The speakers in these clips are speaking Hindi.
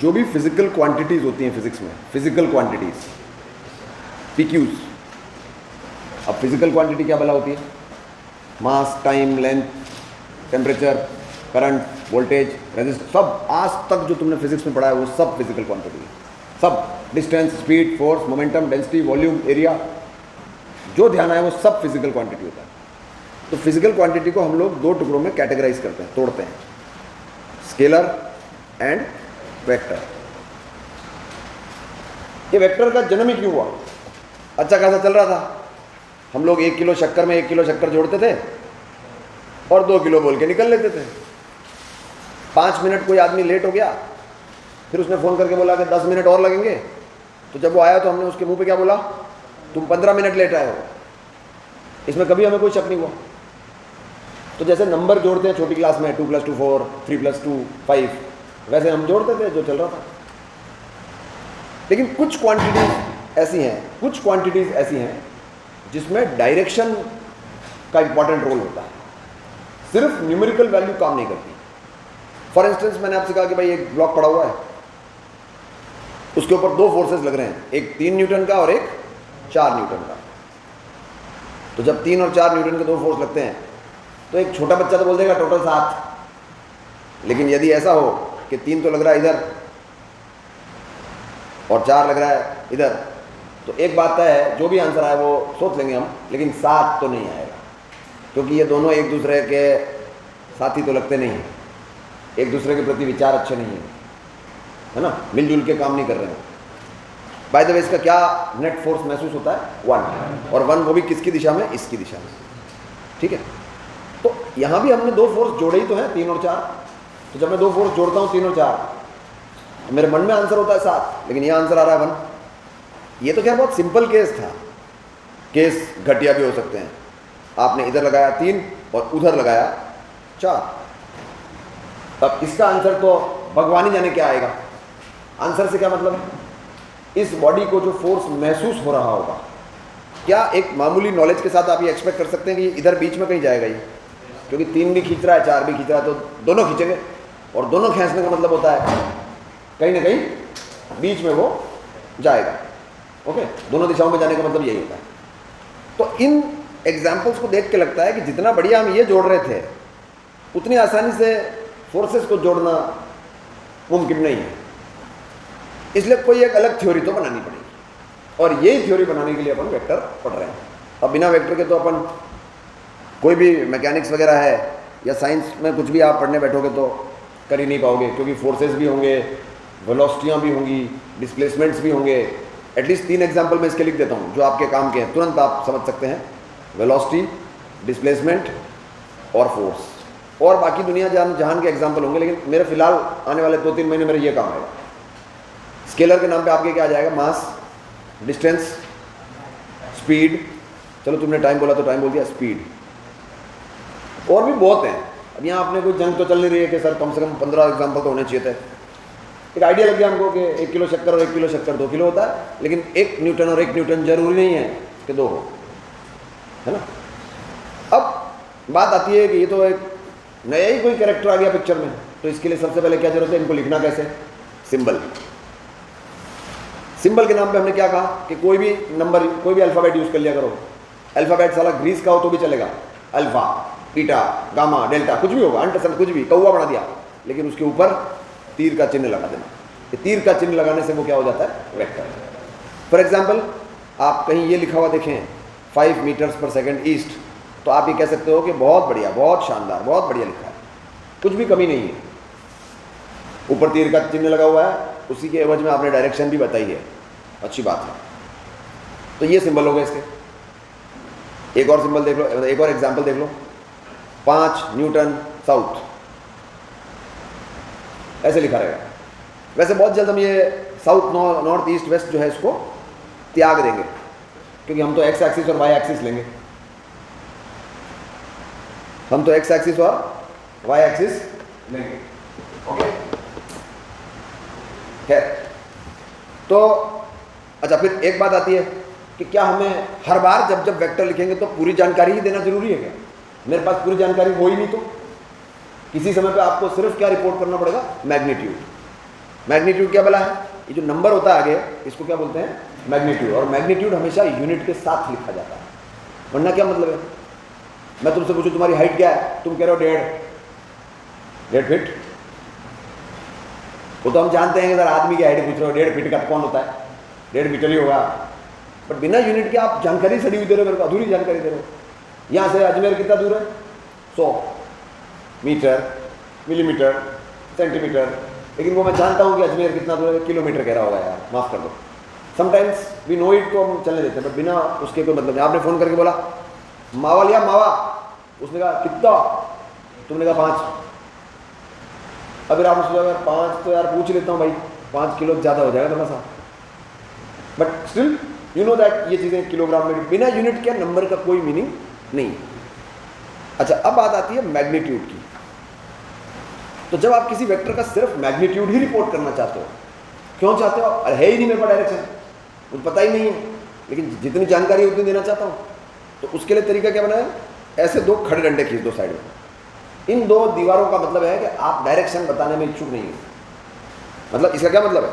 जो भी फिजिकल क्वांटिटीज होती हैं फिजिक्स में, फिजिकल क्वांटिटीज PQs। अब फिजिकल क्वांटिटी क्या भला होती है? Mass, time, length, temperature, current, voltage, resistance, सब आज तक जो तुमने फिजिक्स में पढ़ा है वो सब फिजिकल क्वांटिटी है। सब distance, speed, force, momentum, density, volume, area, जो ध्यान आए वो सब फिजिकल क्वांटिटी होता है। तो फिजिकल क्वांटिटी को हम लोग दो टुकड़ों में कैटेगराइज करते हैं, तोड़ते हैं, स्केलर एंड वेक्टर। ये वेक्टर का जन्म ही क्यों हुआ? अच्छा खासा चल रहा था, हम लोग 1 किलो शक्कर में 1 किलो शक्कर जोड़ते थे और 2 किलो बोल के निकल लेते थे। 5 मिनट कोई आदमी लेट हो गया, फिर उसने फ़ोन करके बोला कि 10 मिनट और लगेंगे, तो जब वो आया तो हमने उसके मुंह पे क्या बोला? तुम 15 मिनट लेट आए हो। इसमें कभी हमें कोई शक नहीं हुआ। तो जैसे नंबर जोड़ते हैं छोटी क्लास में 2 + 2 4, 3 + 2 5, वैसे हम जोड़ते थे जो चल रहा था। लेकिन कुछ क्वांटिटीज ऐसी हैं जिसमें डायरेक्शन का इंपॉर्टेंट रोल होता है, सिर्फ न्यूमेरिकल वैल्यू काम नहीं करती। फॉर इंस्टेंस मैंने आपसे कहा कि भाई एक ब्लॉक पड़ा हुआ है, उसके ऊपर 2 फोर्सेस लग रहे हैं, एक 3 न्यूटन का और एक 4 न्यूटन का। तो जब 3 और 4 न्यूटन के 2 फोर्स लगते हैं तो एक छोटा बच्चा तो बोल देगा टोटल 7। लेकिन यदि ऐसा हो कि 3 तो लग रहा है इधर और 4 लग रहा है इधर, तो एक बात है, जो भी आंसर आए वो सोच लेंगे हम, लेकिन 7 तो नहीं आएगा, क्योंकि ये दोनों एक दूसरे के साथी तो लगते नहीं हैं, एक दूसरे के प्रति विचार अच्छे नहीं हैं, है ना, मिलजुल के काम नहीं कर रहे हैं। बाय द वे इसका क्या नेट फोर्स महसूस होता है? 1, और 1 वो भी किसकी दिशा में? इसकी दिशा में। ठीक है, तो यहाँ भी हमने 2 फोर्स जोड़े ही तो हैं, 3 और 4। तो जब मैं 2 फोर्स जोड़ता हूँ 3 और 4, मेरे मन में आंसर होता है 7, लेकिन यह आंसर आ रहा है 1। ये तो क्या बहुत सिंपल केस था, केस घटिया भी हो सकते हैं। आपने इधर लगाया 3 और उधर लगाया 4, तब इसका आंसर तो भगवान ही जाने क्या आएगा। आंसर से क्या मतलब है? इस बॉडी को जो फोर्स महसूस हो रहा होगा, क्या एक मामूली नॉलेज के साथ आप ये एक्सपेक्ट कर सकते हैं कि इधर बीच में कहीं जाएगा ये? क्योंकि 3 भी खींच रहा है, 4 भी खींच रहा है, तो दोनों खींचेंगे, और दोनों खींचने का मतलब होता है कहीं ना कहीं बीच में वो जाएगा। ओके, दोनों दिशाओं में जाने का मतलब यही होता है। तो इन एग्जाम्पल्स को देख के लगता है कि जितना बढ़िया हम ये जोड़ रहे थे, उतनी आसानी से फोर्सेस को जोड़ना मुमकिन नहीं है। इसलिए कोई एक अलग थ्योरी तो बनानी पड़ेगी, और यही थ्योरी बनाने के लिए अपन वेक्टर पढ़ रहे हैं। अब बिना वेक्टर के तो अपन कोई भी मैकेनिक्स वगैरह है या साइंस में कुछ भी आप पढ़ने बैठोगे तो कर ही नहीं पाओगे, क्योंकि फोर्सेस भी होंगे, वेलोसिटियाँ भी होंगी, डिस्प्लेसमेंट्स भी होंगे। एटलीस्ट 3 एग्जाम्पल मैं इसके लिख देता हूँ जो आपके काम के हैं, तुरंत आप समझ सकते हैं। वेलोसिटी, डिस्प्लेसमेंट और फोर्स, और बाकी दुनिया जहान के एग्जाम्पल होंगे, लेकिन मेरे फिलहाल आने वाले 2-3 महीने मेरे ये काम आएगा। स्केलर के नाम पे आपके क्या आ जाएगा? मास, डिस्टेंस, स्पीड, चलो तुमने टाइम बोला तो टाइम बोल दिया, स्पीड, और भी बहुत हैं। अब यहाँ आपने कोई जंग तो चल नहीं रही है कि सर कम से कम 15 एग्जाम्पल तो होने चाहिए थे। एक आइडिया लग गया हमको कि 1 किलो शक्कर और 1 किलो शक्कर 2 किलो होता है, लेकिन 1 न्यूटन और 1 न्यूटन जरूरी नहीं है कि 2 हो, है ना। अब बात आती है कि ये तो एक नया ही कोई कैरेक्टर आ गया पिक्चर में, तो इसके लिए सबसे पहले क्या जरूरत है? इनको लिखना कैसे? सिंबल। सिंबल के नाम पे हमने क्या कहा कि कोई भी नंबर, कोई भी अल्फ़ाबेट यूज़ कर लिया करो। अल्फ़ाबेट साला ग्रीस का हो तो भी चलेगा, अल्फ़ा, बीटा, गामा, डेल्टा, कुछ भी होगा, अंटसन, कुछ भी, कौवा बना दिया, लेकिन उसके ऊपर तीर का चिन्ह लगा देना। ये तीर का चिन्ह लगाने से वो क्या हो जाता है? वेक्टर। फॉर एग्जाम्पल, आप कहीं ये लिखा हुआ देखें 5 मीटर्स पर सेकेंड ईस्ट, तो आप ये कह सकते हो कि बहुत बढ़िया, बहुत शानदार, बहुत बढ़िया लिखा है, कुछ भी कमी नहीं है। ऊपर तीर का चिन्ह लगा हुआ है, उसी के एवज में आपने डायरेक्शन भी बताई है, अच्छी बात है। तो ये सिंबल हो गए इसके। एक और सिंबल देख लो, एक और एग्जाम्पल देख लो, 5 न्यूटन साउथ, ऐसे लिखा रहेगा। वैसे बहुत जल्द हम ये साउथ, नॉर्थ, ईस्ट, वेस्ट जो है इसको त्याग देंगे, क्योंकि हम तो एक्स एक्सिस और वाई एक्सिस लेंगे। हम तो एक्स एक्सिस और वाई एक्सिस लेंगे। ओके, खैर, तो अच्छा, फिर एक बात आती है कि क्या हमें हर बार जब जब वेक्टर लिखेंगे तो पूरी जानकारी ही देना जरूरी है क्या? मेरे पास पूरी जानकारी हो ही नहीं तो किसी समय पे आपको सिर्फ क्या रिपोर्ट करना पड़ेगा? मैग्नीट्यूड। मैग्नीट्यूड क्या बोला है? ये जो नंबर होता है आगे, इसको क्या बोलते हैं? मैग्नीट्यूड। और मैग्नीट्यूड हमेशा यूनिट के साथ लिखा जाता है, वरना क्या मतलब है? मैं तुमसे पूछूं तुम्हारी हाइट क्या है, तुम कह रहे हो 1.5 फीट। वो तो हम जानते हैं कि अगर आदमी की हाइट पूछ रहे हो 1.5 फीट का तो कौन होता है? 1.5 मीटर ही होगा। बट बिना यूनिट के आप जानकारी सड़ी हुई दे रहे हो, मेरे को अधूरी जानकारी दे रहे हो। यहाँ से अजमेर कितना दूर है? 100 मीटर, मिलीमीटर, सेंटीमीटर, लेकिन वो मैं जानता हूँ कि अजमेर कितना दूर है, किलोमीटर कह रहा होगा यार, माफ़ कर दो। समटाइम्स वी नो इट तो हम चलने देते हैं, बट बिना उसके कोई मतलब नहीं। आपने फ़ोन करके बोला मावा लिया मावा, उसने कहा कितना, तुमने कहा 5। अगर आप उसने अगर 5 तो यार पूछ लेता हूँ भाई, 5 किलो ज़्यादा हो जाएगा थोड़ा सा, but still you know that ये चीज़ें किलोग्राम में, बिना यूनिट के नंबर का कोई मीनिंग नहीं। अच्छा, अब बात आती है मैग्नीट्यूड की। तो जब आप किसी वेक्टर का सिर्फ मैग्नीट्यूड ही रिपोर्ट करना चाहते हो, क्यों चाहते हो? अरे है ही नहीं मेरे पास डायरेक्शन, मुझे पता ही नहीं है, लेकिन जितनी जानकारी उतनी देना चाहता हूँ। तो उसके लिए तरीका क्या बनाया? ऐसे 2 खड़े डंडे खींच दो साइड में। इन 2 दीवारों का मतलब है कि आप डायरेक्शन बताने में इच्छुक नहीं है। मतलब इसका क्या मतलब है?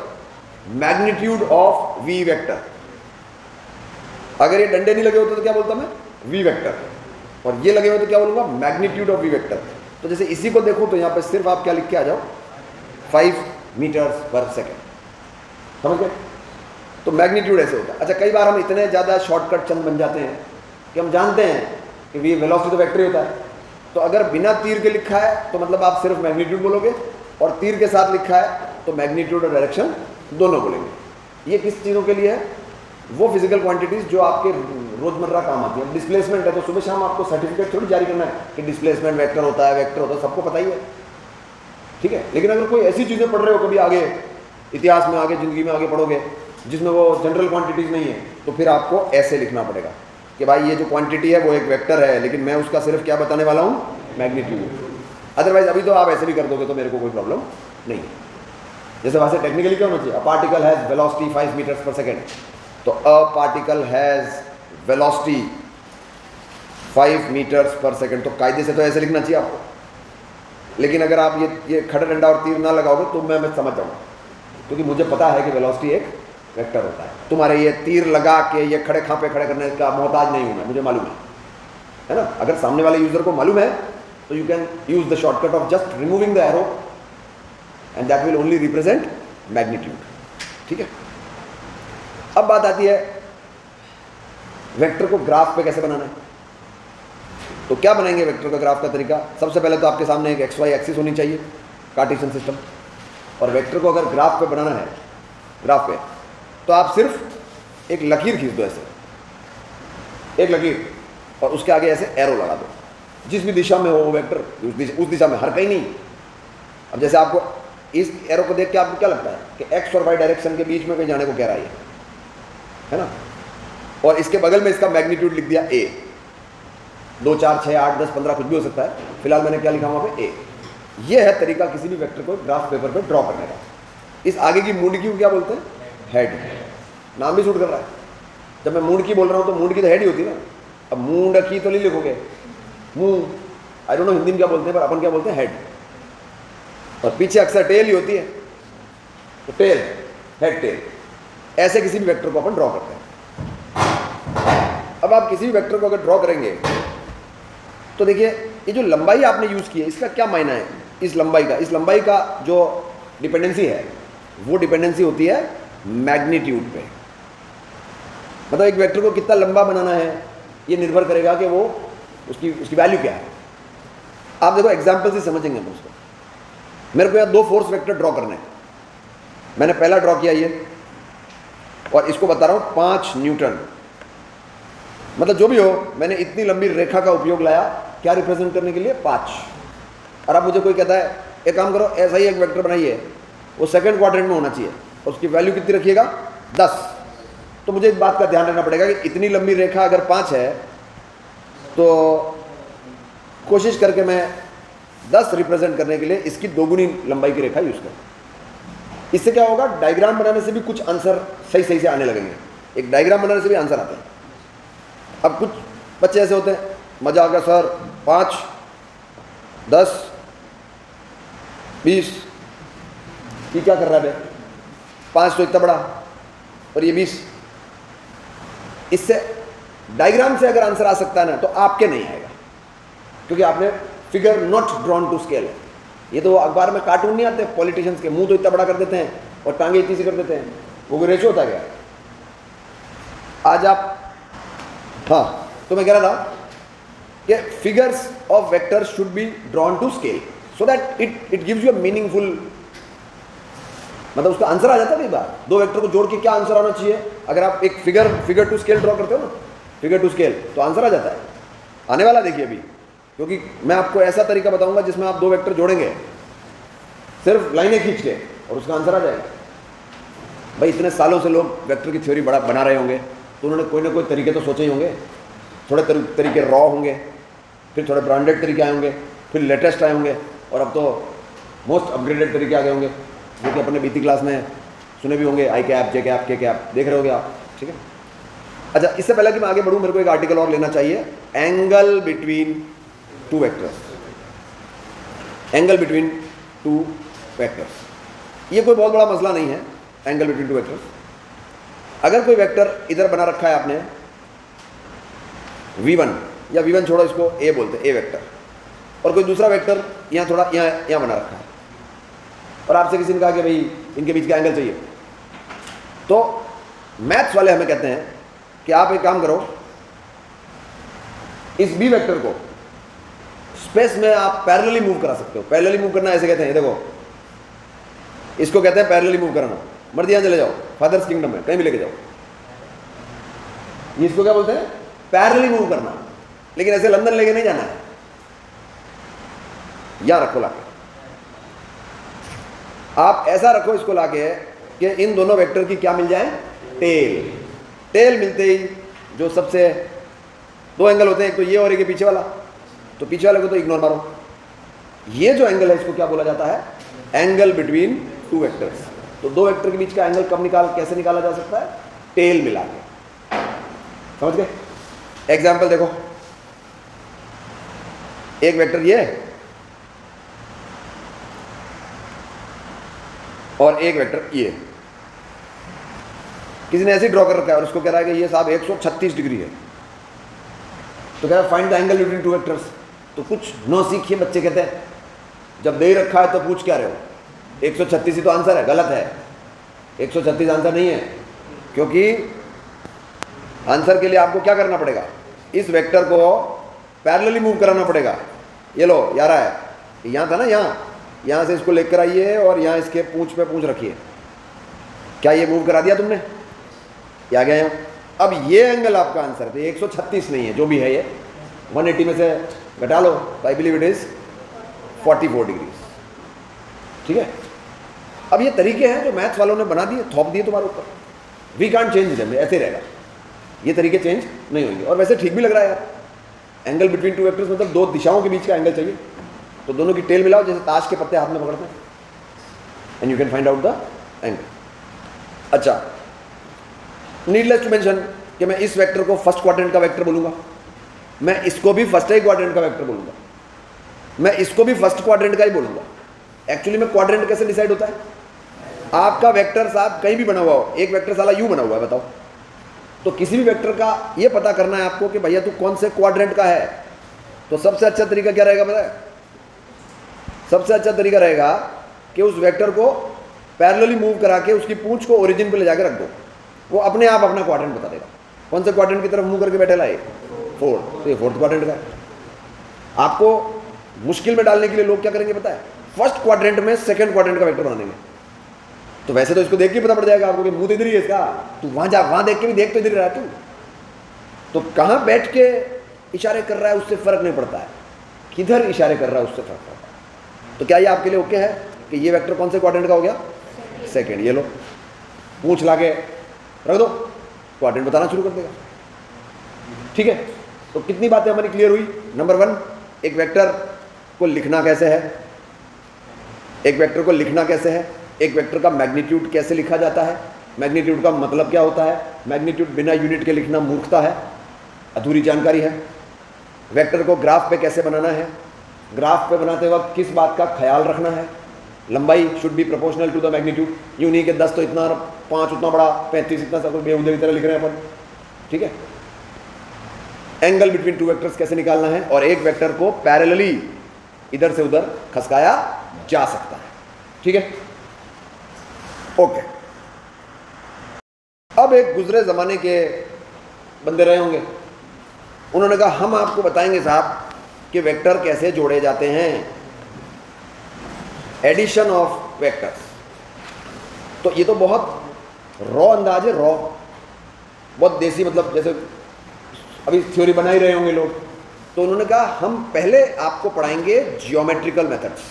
Magnitude of V vector. अगर ये डंडे नहीं लगे होते तो क्या बोलता मैं? V vector. और ये लगे हुए तो क्या बोलूँगा? Magnitude of V vector. तो जैसे इसी को देखो तो यहाँ पे सिर्फ आप क्या लिख के आ जाओ? 5 मीटर्स पर सेकेंड। समझ गए? तो मैग्नीट्यूड ऐसे होता है। अच्छा, कई बार हम इतने ज़्यादा शॉर्टकट चंद बन जाते हैं कि हम जानते हैं कि वी वेलोसिटी तो वेक्टर ही होता है। तो अगर बिना तीर के लिखा है तो मतलब आप सिर्फ मैग्नीट्यूड बोलोगे, और तीर के साथ लिखा है तो मैग्नीट्यूड और डायरेक्शन दोनों बोलेंगे। ये किस चीज़ों के लिए है? वो फिजिकल क्वांटिटीज़ जो आपके रोजमर्रा काम आती है। डिस्प्लेसमेंट है तो सुबह शाम आपको सर्टिफिकेट थोड़ी जारी करना है कि डिस्प्लेसमेंट वेक्टर होता है, वेक्टर होता है, सबको पता ही है, ठीक है। लेकिन अगर कोई ऐसी चीज़ें पढ़ रहे हो कभी आगे इतिहास में, आगे ज़िंदगी में आगे पढ़ोगे जिसमें वो जनरल क्वांटिटीज़ नहीं है, तो फिर आपको ऐसे लिखना पड़ेगा कि भाई ये जो क्वांटिटी है वो एक वेक्टर है, लेकिन मैं उसका सिर्फ क्या बताने वाला हूँ? मैग्नीट्यूड। अदरवाइज अभी तो आप ऐसे भी कर दोगे तो मेरे को कोई प्रॉब्लम नहीं है। जैसे वहाँ से टेक्निकली क्या होना चाहिए? A particle has velocity 5 metres per second, तो a particle has velocity 5 metres per second, तो कायदे से तो ऐसे लिखना चाहिए आपको। लेकिन अगर आप ये खड़ा डंडा और तीर ना लगाओगे तो मैं समझ जाऊँगा, क्योंकि मुझे पता है कि वेलोसिटी एक वेक्टर होता है। तुम्हारे ये तीर लगा के ये खड़े खां पे खड़े करने का मोहताज नहीं हूँ मैं, मुझे मालूम है ना। अगर सामने वाले यूजर को मालूम है तो you can use the shortcut of just removing the arrow and that will only represent magnitude, ठीक है। अब बात आती है वेक्टर को ग्राफ पे कैसे बनाना है। तो क्या बनाएंगे वेक्टर का ग्राफ का तरीका? सबसे पहले तो आपके सामने एक XY एक्सिस होनी चाहिए, कार्टेशियन सिस्टम। और वेक्टर को अगर ग्राफ पे बनाना है, ग्राफ पे, तो आप सिर्फ एक लकीर खींच दो, ऐसे एक लकीर, और उसके आगे ऐसे एरो लगा दो, जिस भी दिशा में हो वो वेक्टर उस दिशा में, हर कहीं नहीं। अब जैसे आपको इस एरो को देख के आपको क्या लगता है कि X और Y डायरेक्शन के बीच में कहीं जाने को कह रहा है ना। और इसके बगल में इसका मैग्नीट्यूड लिख दिया A, 2, 4, 6, 8, 10, 15 कुछ भी हो सकता है। फिलहाल मैंने क्या लिखा वहाँ पे? A। ये है तरीका किसी भी वेक्टर को ग्राफ पेपर पे ड्रॉ करने का। इस आगे की मूंड की क्या बोलते हैं? हेड। नाम भी सूट कर रहा है। जब मैं मूंड की बोल रहा हूँ तो मूंड की तो हेड ही होती है ना। अब मूंड की तो नहीं लिखोगे, मुंह, आई डोंट नो हिंदी में क्या बोलते हैं, पर अपन क्या बोलते हैं? हेड। और पीछे अक्सर टेल ही होती है, तो टेल, हेड, टेल। ऐसे किसी भी वेक्टर को अपन ड्रॉ करते हैं। अब आप किसी भी वेक्टर को अगर ड्रॉ करेंगे तो देखिए ये जो लंबाई आपने यूज की है इसका क्या मायना है? इस लंबाई का जो डिपेंडेंसी है वो डिपेंडेंसी होती है मैग्नीट्यूड पे। मतलब एक वेक्टर को कितना लंबा बनाना है ये निर्भर करेगा कि वो उसकी वैल्यू क्या है। आप देखो एग्जाम्पल से समझेंगे हम उसको। मेरे को यहाँ 2 फोर्स वेक्टर ड्रॉ करने हैं। मैंने पहला ड्रॉ किया ये, और इसको बता रहा हूँ 5 न्यूटन। मतलब जो भी हो, मैंने इतनी लंबी रेखा का उपयोग लाया, क्या रिप्रेजेंट करने के लिए? 5। और अब मुझे कोई कहता है एक काम करो, ऐसा ही एक वेक्टर बनाइए, वो सेकंड क्वाड्रेंट में होना चाहिए, और उसकी वैल्यू कितनी रखिएगा? 10। तो मुझे इस बात का ध्यान रखना पड़ेगा कि इतनी लंबी रेखा अगर 5 है तो कोशिश करके मैं 10 रिप्रेजेंट करने के लिए इसकी 2 गुनी लंबाई की रेखा यूज करूँ। इससे क्या होगा? डायग्राम बनाने से भी कुछ आंसर सही से आने लगेंगे। एक डायग्राम बनाने से भी आंसर आते हैं। अब कुछ बच्चे ऐसे होते हैं, मजा आ गया सर, 5, 10, 20, ये क्या कर रहा है भाई, 5 तो इतना बड़ा और ये 20। इससे डायग्राम से अगर आंसर आ सकता है ना, तो आपके नहीं आएगा, क्योंकि आपने figure not drawn to scale है। ये तो अखबार में कार्टून नहीं आते, पॉलिटिशियंस के मुंह तो इतना बड़ा कर देते हैं और टांगे इतनी सी कर देते हैं, वो कोई रेशो होता क्या। आज आप, हाँ तो मैं कह रहा था कि figures of vector should be drawn to scale so that it gives you a meaningful, मतलब उसका आंसर आ जाता है। कई बार दो वेक्टर को जोड़ के क्या आंसर आना चाहिए, अगर आप एक फिगर टू स्केल ड्रॉ करते हो ना, फिगर टू स्केल, तो आंसर आ जाता है। आने वाला देखिए अभी, क्योंकि मैं आपको ऐसा तरीका बताऊंगा जिसमें आप 2 वेक्टर जोड़ेंगे सिर्फ लाइनें खींच के और उसका आंसर आ जाएगा। भाई इतने सालों से लोग वेक्टर की थ्योरी बना रहे होंगे, तो उन्होंने कोई ना कोई तरीके तो सोचे ही होंगे। थोड़े तरीके रॉ होंगे, फिर थोड़े ब्रांडेड तरीके आए होंगे, फिर लेटेस्ट आए होंगे, और अब तो मोस्ट अपग्रेडेड तरीके आ गए होंगे, जो कि अपने बीती क्लास में सुने भी होंगे, आई कैप, जे कैप, के कैप, देख रहे होगे आप। ठीक है, अच्छा इससे पहले कि मैं आगे बढ़ूँ, मेरे को एक आर्टिकल और लेना चाहिए, angle between 2 vectors. Angle between 2 vectors, ये कोई बहुत बड़ा मसला नहीं है। एंगल बिटवीन 2 वेक्टर्स, अगर कोई वेक्टर इधर बना रखा है आपने v1, या v1 छोड़ो, इसको a बोलते हैं, a वेक्टर, और कोई दूसरा वेक्टर यहाँ थोड़ा यहाँ बना रखा है, और आपसे किसी ने कहा कि भाई इनके बीच का एंगल चाहिए, तो मैथ्स वाले हमें कहते हैं कि आप एक काम करो, इस b वेक्टर को स्पेस में आप पैरेलली मूव करा सकते हो। पैरेलली मूव करना ऐसे कहते हैं, ये देखो, इसको कहते हैं पैरेलली मूव करना। मर्जी यहां चले जाओ, फादर्स किंगडम में कहीं भी लेके जाओ, ये इसको क्या बोलते हैं, पैरेलली मूव करना। लेकिन ऐसे लंदन लेके नहीं जाना है, यहां रखो लाके, आप ऐसा रखो इसको लाके कि इन दोनों वेक्टर की क्या मिल जाए, टेल। टेल मिलते ही जो सबसे 2 एंगल होते हैं, एक तो ये और एक पीछे वाला, तो पीछे वाले को तो इग्नोर मारो। ये जो एंगल है इसको क्या बोला जाता है, एंगल बिटवीन 2 वेक्टर्स। तो 2 वेक्टर के बीच का एंगल कैसे निकाला जा सकता है, टेल मिला के। समझ गए? एग्जाम्पल देखो, एक वेक्टर ये और एक वेक्टर ये, किसी ने ऐसे ड्रॉ कर रखा है और उसको कह रहा है कि ये साहब 136 डिग्री है, तो कह रहा है find the angle between 2 vectors. तो कुछ नौ सीखिए बच्चे कहते हैं, जब दे रखा है तो पूछ क्या रहे हो, 136 ही तो आंसर है। गलत है, 136 आंसर नहीं है, क्योंकि आंसर के लिए आपको क्या करना पड़ेगा, इस वेक्टर को पैरेलली मूव कराना पड़ेगा। ये लो यार है, यहाँ था ना, यहाँ से इसको लेकर आइए और यहाँ इसके पूंछ पे पूंछ रखिए। क्या ये मूव करा दिया तुमने, ये आ गया यहाँ। अब ये एंगल आपका आंसर है, तो 136 नहीं है, जो भी है ये 180 में से घटा लो, तो I believe it is 44 degree. ठीक है, अब ये तरीके हैं जो मैथ्स वालों ने बना दिए, थोप दिए तुम्हारे ऊपर। वी कांट चेंज देम, ऐसे रहेगा, ये तरीके चेंज नहीं होंगे। और वैसे ठीक भी लग रहा है यार, एंगल बिटवीन 2 वेक्टर्स मतलब 2 दिशाओं के बीच का एंगल चाहिए, तो दोनों की टेल मिलाओ, जैसे ताश के पत्ते हाथ में पकड़ते हैं, and you can find out the angle. अच्छा, नीडलेस टू मेंशन कि मैं इस वेक्टर को फर्स्ट क्वाड्रेंट का वेक्टर बोलूंगा, मैं इसको भी फर्स्ट ही क्वाड्रेंट का वेक्टर बोलूंगा, मैं इसको भी फर्स्ट क्वाड्रेंट का ही बोलूंगा। एक्चुअली में क्वाड्रेंट कैसे डिसाइड होता है, आपका वेक्टर साहब कहीं भी बना हुआ हो, एक वेक्टर साला यूं बना हुआ है, बताओ, तो किसी भी वेक्टर का ये पता करना है आपको कि भैया तू कौन से क्वाड्रेंट का है, तो सबसे अच्छा तरीका क्या रहेगा पता है, सबसे अच्छा तरीका रहेगा कि उस वेक्टर को पैरेलली मूव करा के उसकी पूंछ को ओरिजिन पे ले जाकर रख दो, वो अपने आप अपना क्वाड्रेंट बता देगा। कौन से क्वाड्रेंट की तरफ मूव करके बैठे लाए, 4, तो ये 4th क्वाड्रेंट का है। आपको मुश्किल में डालने के लिए लोग क्या करेंगे पता है, फर्स्ट क्वाड्रेंट में 2nd क्वाड्रेंट का वेक्टर बना देंगे। तो वैसे तो इसको देख के पता पड़ जाएगा आपको कि मुंह तो इधर ही है इसका, तू वहां जा, वहां देख के भी देख तो इधर ही रहा है तू, तो कहाँ बैठ के इशारे कर रहा है उससे फर्क नहीं पड़ता है, किधर इशारे कर रहा है उससे फर्क पड़ता है। तो क्या ये आपके लिए ओके है कि ये वेक्टर कौन से क्वाड्रेंट का हो गया, 2nd। ये लो पूंछ ला के रख दो, क्वाड्रेंट बताना शुरू कर देगा। ठीक है, तो कितनी बातें हमारी क्लियर हुई। नंबर 1, एक वेक्टर को लिखना कैसे है, एक वेक्टर को लिखना कैसे है, एक वेक्टर का मैग्नीट्यूड कैसे लिखा जाता है, मैग्नीट्यूड का मतलब क्या होता है, मैग्नीट्यूड बिना यूनिट के लिखना मूर्खता है, अधूरी जानकारी है। वेक्टर को ग्राफ पे कैसे बनाना है, ग्राफ पे बनाते वक्त किस बात का ख्याल रखना है, लंबाई should be proportional to the magnitude. यूँ नहीं कि 10 तो इतना, 5 उतना बड़ा, 35 इतना, सब बेहुदे की तरह लिख रहे हैं अपन, ठीक है। एंगल बिटवीन टू वेक्टर्स कैसे निकालना है, और एक वेक्टर को पैरेलली इधर से उधर खसकाया जा सकता है, ठीक है, ओके। अब एक गुजरे जमाने के बंदे रहे होंगे, उन्होंने कहा हम आपको बताएंगे साहब कि वेक्टर कैसे जोड़े जाते हैं, एडिशन ऑफ वेक्टर्स। तो ये तो बहुत रॉ अंदाज है, रॉ, बहुत देसी, मतलब जैसे अभी थ्योरी बना ही रहे होंगे लोग। तो उन्होंने कहा हम पहले आपको पढ़ाएंगे जियोमेट्रिकल मेथड्स,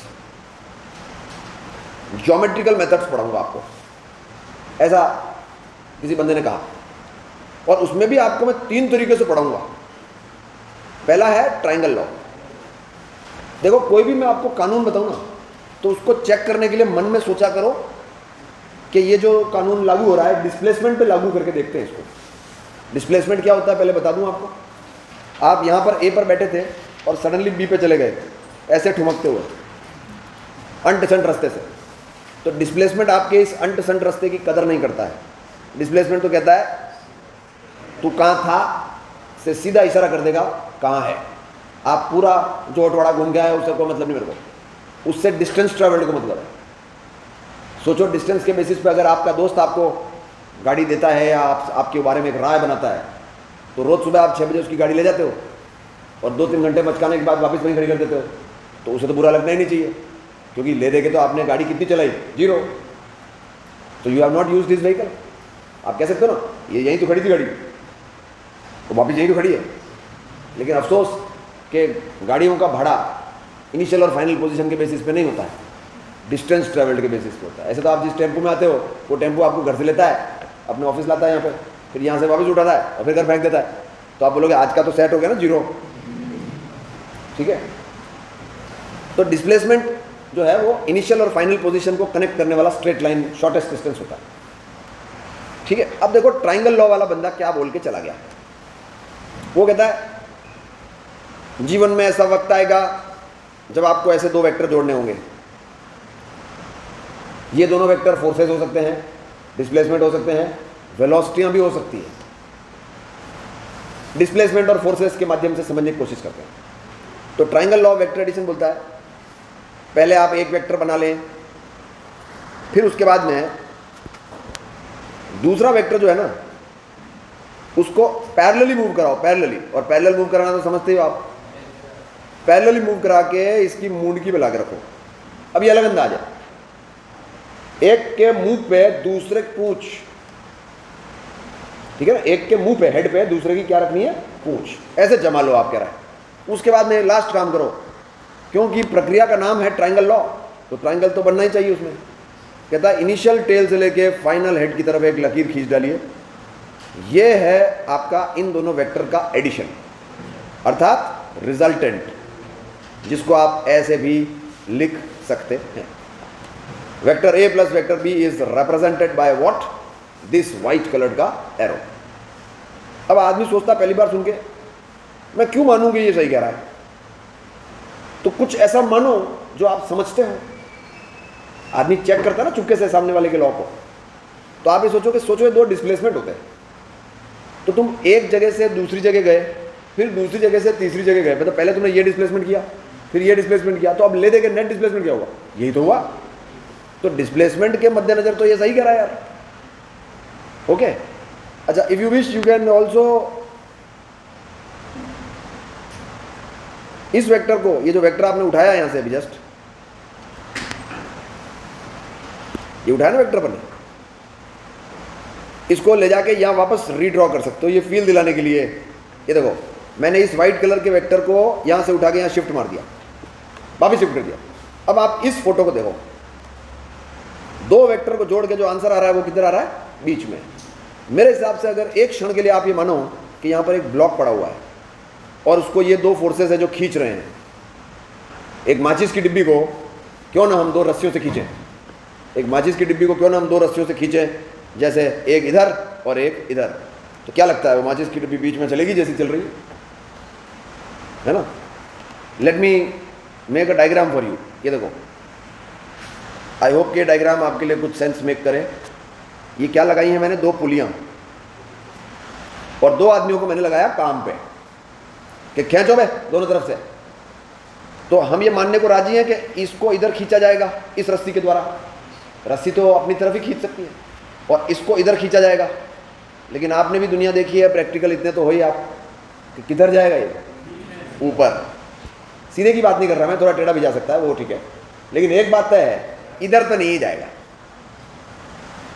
जियोमेट्रिकल मेथड्स पढ़ाऊंगा आपको, ऐसा किसी बंदे ने कहा। और उसमें भी आपको मैं 3 तरीके से पढ़ाऊंगा। पहला है ट्रायंगल लॉ। देखो कोई भी मैं आपको कानून बताऊं ना, तो उसको चेक करने के लिए मन में सोचा करो कि ये जो कानून लागू हो रहा है डिस्प्लेसमेंट पे लागू करके देखते हैं इसको। डिस्प्लेसमेंट क्या होता है पहले बता दूं आपको। आप यहाँ पर ए पर बैठे थे और सडनली बी पे चले गए ऐसे ठुमकते हुए अनटसंट रास्ते से, तो डिस्प्लेसमेंट आपके इस अनटसंट रास्ते की कदर नहीं करता है। डिस्प्लेसमेंट तो कहता है तू कहाँ था से सीधा इशारा कर देगा कहाँ है। आप पूरा जो अटवाड़ा घूम गया है उससे कोई मतलब नहीं मेरे को, उससे डिस्टेंस ट्रेवल्ड को मतलब है। सोचो डिस्टेंस के बेसिस पे अगर आपका दोस्त आपको गाड़ी देता है या आपके बारे में एक राय बनाता है, तो रोज़ सुबह आप 6 बजे उसकी गाड़ी ले जाते हो और 2-3 घंटे मचकाने के बाद वापस वहीं खड़ी कर देते हो, तो उसे तो बुरा लगना ही नहीं चाहिए, क्योंकि ले देके तो आपने गाड़ी कितनी चलाई, 0। तो you have not use this vehicle. आप कह सकते हो ना ये यहीं तो खड़ी थी गाड़ी, तो वापस यहीं तो खड़ी है। लेकिन अफसोस कि गाड़ियों का भाड़ा इनिशियल और फाइनल पोजीशन के बेसिस पे नहीं होता है, डिस्टेंस ट्रैवल्ड के बेसिस पे होता है। ऐसे तो आप जिस टेम्पो में आते हो वो टेम्पो आपको घर से लेता है, अपने ऑफिस लाता है यहाँ पे, फिर यहाँ से वापस उठाता है और फिर घर फेंक देता है। तो आप बोलोगे आज का तो सेट हो गया ना 0, ठीक है। तो डिस्प्लेसमेंट जो है वो इनिशियल और फाइनल पोजीशन को कनेक्ट करने वाला स्ट्रेट लाइन शॉर्टेस्ट डिस्टेंस होता है, ठीक है। अब देखो ट्राइंगल लॉ वाला बंदा क्या बोल के चला गया। वो कहता है जीवन में ऐसा वक्त आएगा जब आपको ऐसे 2 वेक्टर जोड़ने होंगे। ये दोनों वेक्टर फोर्सेस हो सकते हैं, डिस्प्लेसमेंट हो सकते हैं, वेलोसिटियां भी हो सकती हैं। डिस्प्लेसमेंट और फोर्सेस के माध्यम से समझने की कोशिश करते हैं। तो triangle law of vector addition बोलता है पहले आप एक वेक्टर बना लें, फिर उसके बाद में दूसरा वेक्टर जो है ना उसको पैरेलली मूव कराओ, पैरेलली। और पैरेलल मूव कराना तो समझते हो आप, पैरेलली मूव करा के इसकी मुंडकी पे ला के रखो। अब ये अलग अंदाज है, एक के मुंह पे दूसरे पूंछ, ठीक है ना, एक के मुंह पे हेड पे दूसरे की क्या रखनी है, पूंछ, ऐसे जमा लो आप कह रहा है। उसके बाद में लास्ट काम करो, क्योंकि प्रक्रिया का नाम है ट्राइंगल लॉ, तो ट्राइंगल तो बनना ही चाहिए उसमें। कहता है इनिशियल टेल से लेके फाइनल हेड की तरफ एक लकीर खींच डालिए। ये है आपका इन दोनों वेक्टर का एडिशन, अर्थात रिजल्टेंट, जिसको आप ऐसे भी लिख सकते हैं। Vector A plus vector B is represented by what, this white coloured का एरो। अब आदमी सोचता पहली बार सुन के मैं क्यों मानूं कि ये सही कह रहा है, तो कुछ ऐसा मानो जो आप समझते हो। आदमी चेक करता है ना चुपके से सामने वाले के लॉ को, तो आप ये सोचो कि सोचो 2 डिस्प्लेसमेंट होते हैं, तो तुम एक जगह से दूसरी जगह गए, फिर दूसरी जगह से तीसरी जगह गए, मतलब पहले तुमने ये डिस्प्लेसमेंट किया, फिर ये डिस्प्लेसमेंट किया, तो अब ले देके नेट डिस्प्लेसमेंट क्या हुआ, यही तो हुआ। तो डिस्प्लेसमेंट के मद्देनजर तो ये सही कह रहा है यार, ओके। अच्छा, if you wish you can also इस वेक्टर को, ये जो वेक्टर आपने उठाया यहां से अभी जस्ट, ये उठाया ना वेक्टर पर, इसको ले जाके यहां वापस रीड्रॉ कर सकते हो, ये फील दिलाने के लिए। ये देखो मैंने इस वाइट कलर के वेक्टर को यहां से उठा के यहां शिफ्ट मार दिया, वापस शिफ्ट कर दिया। अब आप इस फोटो को देखो, 2 वेक्टर को जोड़ के जो आंसर आ रहा है वो किधर आ रहा है, बीच में। मेरे हिसाब से अगर एक क्षण के लिए आप ये मानो कि यहां पर एक ब्लॉक पड़ा हुआ है और उसको ये 2 फोर्सेस है जो खींच रहे हैं। एक माचिस की डिब्बी को क्यों ना हम 2 रस्सियों से खींचें, एक माचिस की डिब्बी को क्यों ना हम 2 रस्सियों से खींचें, जैसे एक इधर और एक इधर, तो क्या लगता है वो माचिस की डिब्बी बीच में चलेगी जैसी चल रही है ना। Let me make a diagram for you. ये देखो आई होप कि डायग्राम आपके लिए कुछ सेंस मेक करे। ये क्या लगाई है मैंने, 2 पुलियां और 2 आदमियों को मैंने लगाया काम पे कि खींचो बे दोनों तरफ से। तो हम ये मानने को राजी हैं कि इसको इधर खींचा जाएगा इस रस्सी के द्वारा, रस्सी तो अपनी तरफ ही खींच सकती है, और इसको इधर खींचा जाएगा। लेकिन आपने भी दुनिया देखी है, प्रैक्टिकल इतने तो हो ही आप कि किधर जाएगा ये, ऊपर। सीधे की बात नहीं कर रहा मैं, थोड़ा टेढ़ा भी जा सकता है वो ठीक है, लेकिन एक बात तय है, इधर तो नहीं जाएगा।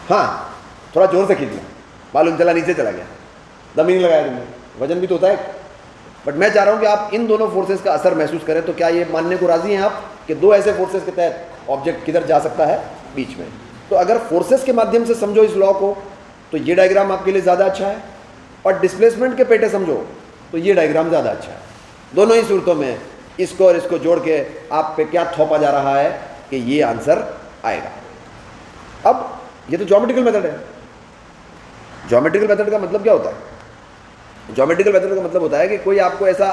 हाँ थोड़ा जोर से खींच लिया, मालूम चला नीचे चला गया, दम ही नहीं लगाया तुमने, वजन भी तो होता है। बट मैं चाह रहा हूं कि आप इन दोनों फोर्सेस का असर महसूस करें। तो क्या ये मानने को राजी हैं आप कि 2 ऐसे फोर्सेस के तहत ऑब्जेक्ट किधर जा सकता है, बीच में। तो अगर फोर्सेस के माध्यम से समझो इस लॉ को तो ये डायग्राम आपके लिए ज़्यादा अच्छा है, और डिस्प्लेसमेंट के पेटे समझो तो ये डायग्राम ज़्यादा अच्छा है। दोनों ही सूरतों में इसको और इसको जोड़ के आप पे क्या थोपा जा रहा है कि ये आंसर आएगा। अब ये तो ज्योमेट्रिकल मेथड है। ज्योमेट्रिकल मेथड का मतलब क्या होता है? ज्योमेट्रिकल मेथड का मतलब होता है कि कोई आपको ऐसा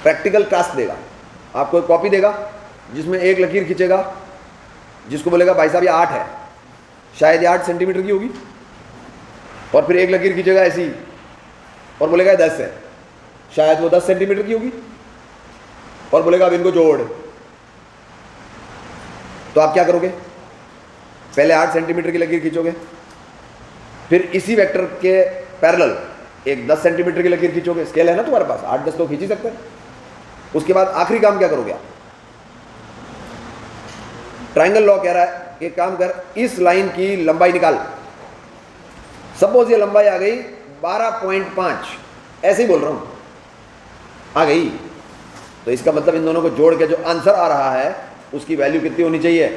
प्रैक्टिकल टास्क देगा, आपको एक कॉपी देगा जिसमें एक लकीर खींचेगा, जिसको बोलेगा भाई साहब ये 8 है, शायद ये 8 सेंटीमीटर की होगी, और फिर एक लकीर खींचेगा ऐसी और बोलेगा ये 10 है, शायद वो 10 सेंटीमीटर की होगी, और बोलेगा अब इनको जोड़। तो आप क्या करोगे? पहले 8 सेंटीमीटर की लकीर खींचोगे, फिर इसी वेक्टर के पैरेलल एक 10 सेंटीमीटर की लकीर खींचोगे। स्केल है ना तुम्हारे पास, 8-10 तो खींच ही सकते हैं। उसके बाद आखिरी काम क्या करोगे आप? ट्रायंगल लॉ कह रहा है कि काम कर, इस लाइन की लंबाई निकाल। सपोज ये लंबाई आ गई 12.5, ऐसे ही बोल रहा हूं, आ गई, तो इसका मतलब इन दोनों को जोड़ के जो आंसर आ रहा है उसकी वैल्यू कितनी होनी चाहिए?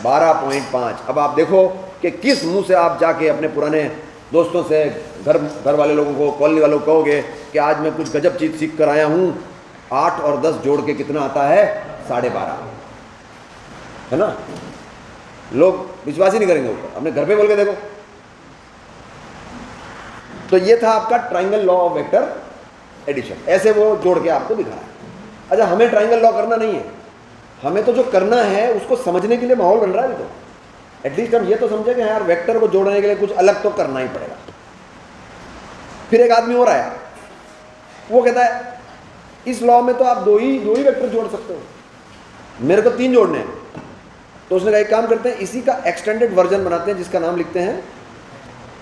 12.5। अब आप देखो कि किस मुंह से आप जाके अपने पुराने दोस्तों से, घर वाले लोगों को, कॉलोनी वालों को कहोगे कि आज मैं कुछ गजब चीज़ सीख कर आया हूँ, 8 और 10 जोड़ के कितना आता है? 12.5, है ना? लोग विश्वास ही नहीं करेंगे ऊपर, अपने घर पे बोल के देखो। तो ये था आपका triangle law of vector addition, ऐसे वो जोड़ के आपको दिखा रहा है। अच्छा, हमें ट्रायंगल लॉ करना नहीं है, हमें तो जो करना है उसको समझने के लिए माहौल बन रहा है। तो एटलीस्ट हम ये तो समझे कि यार वेक्टर को जोड़ने के लिए कुछ अलग तो करना ही पड़ेगा। फिर एक आदमी और आया, वो कहता है इस लॉ में तो आप दो ही वेक्टर जोड़ सकते हो, मेरे को 3 जोड़ने हैं। तो उसने कहा एक काम करते हैं, इसी का एक्सटेंडेड वर्जन बनाते हैं जिसका नाम लिखते हैं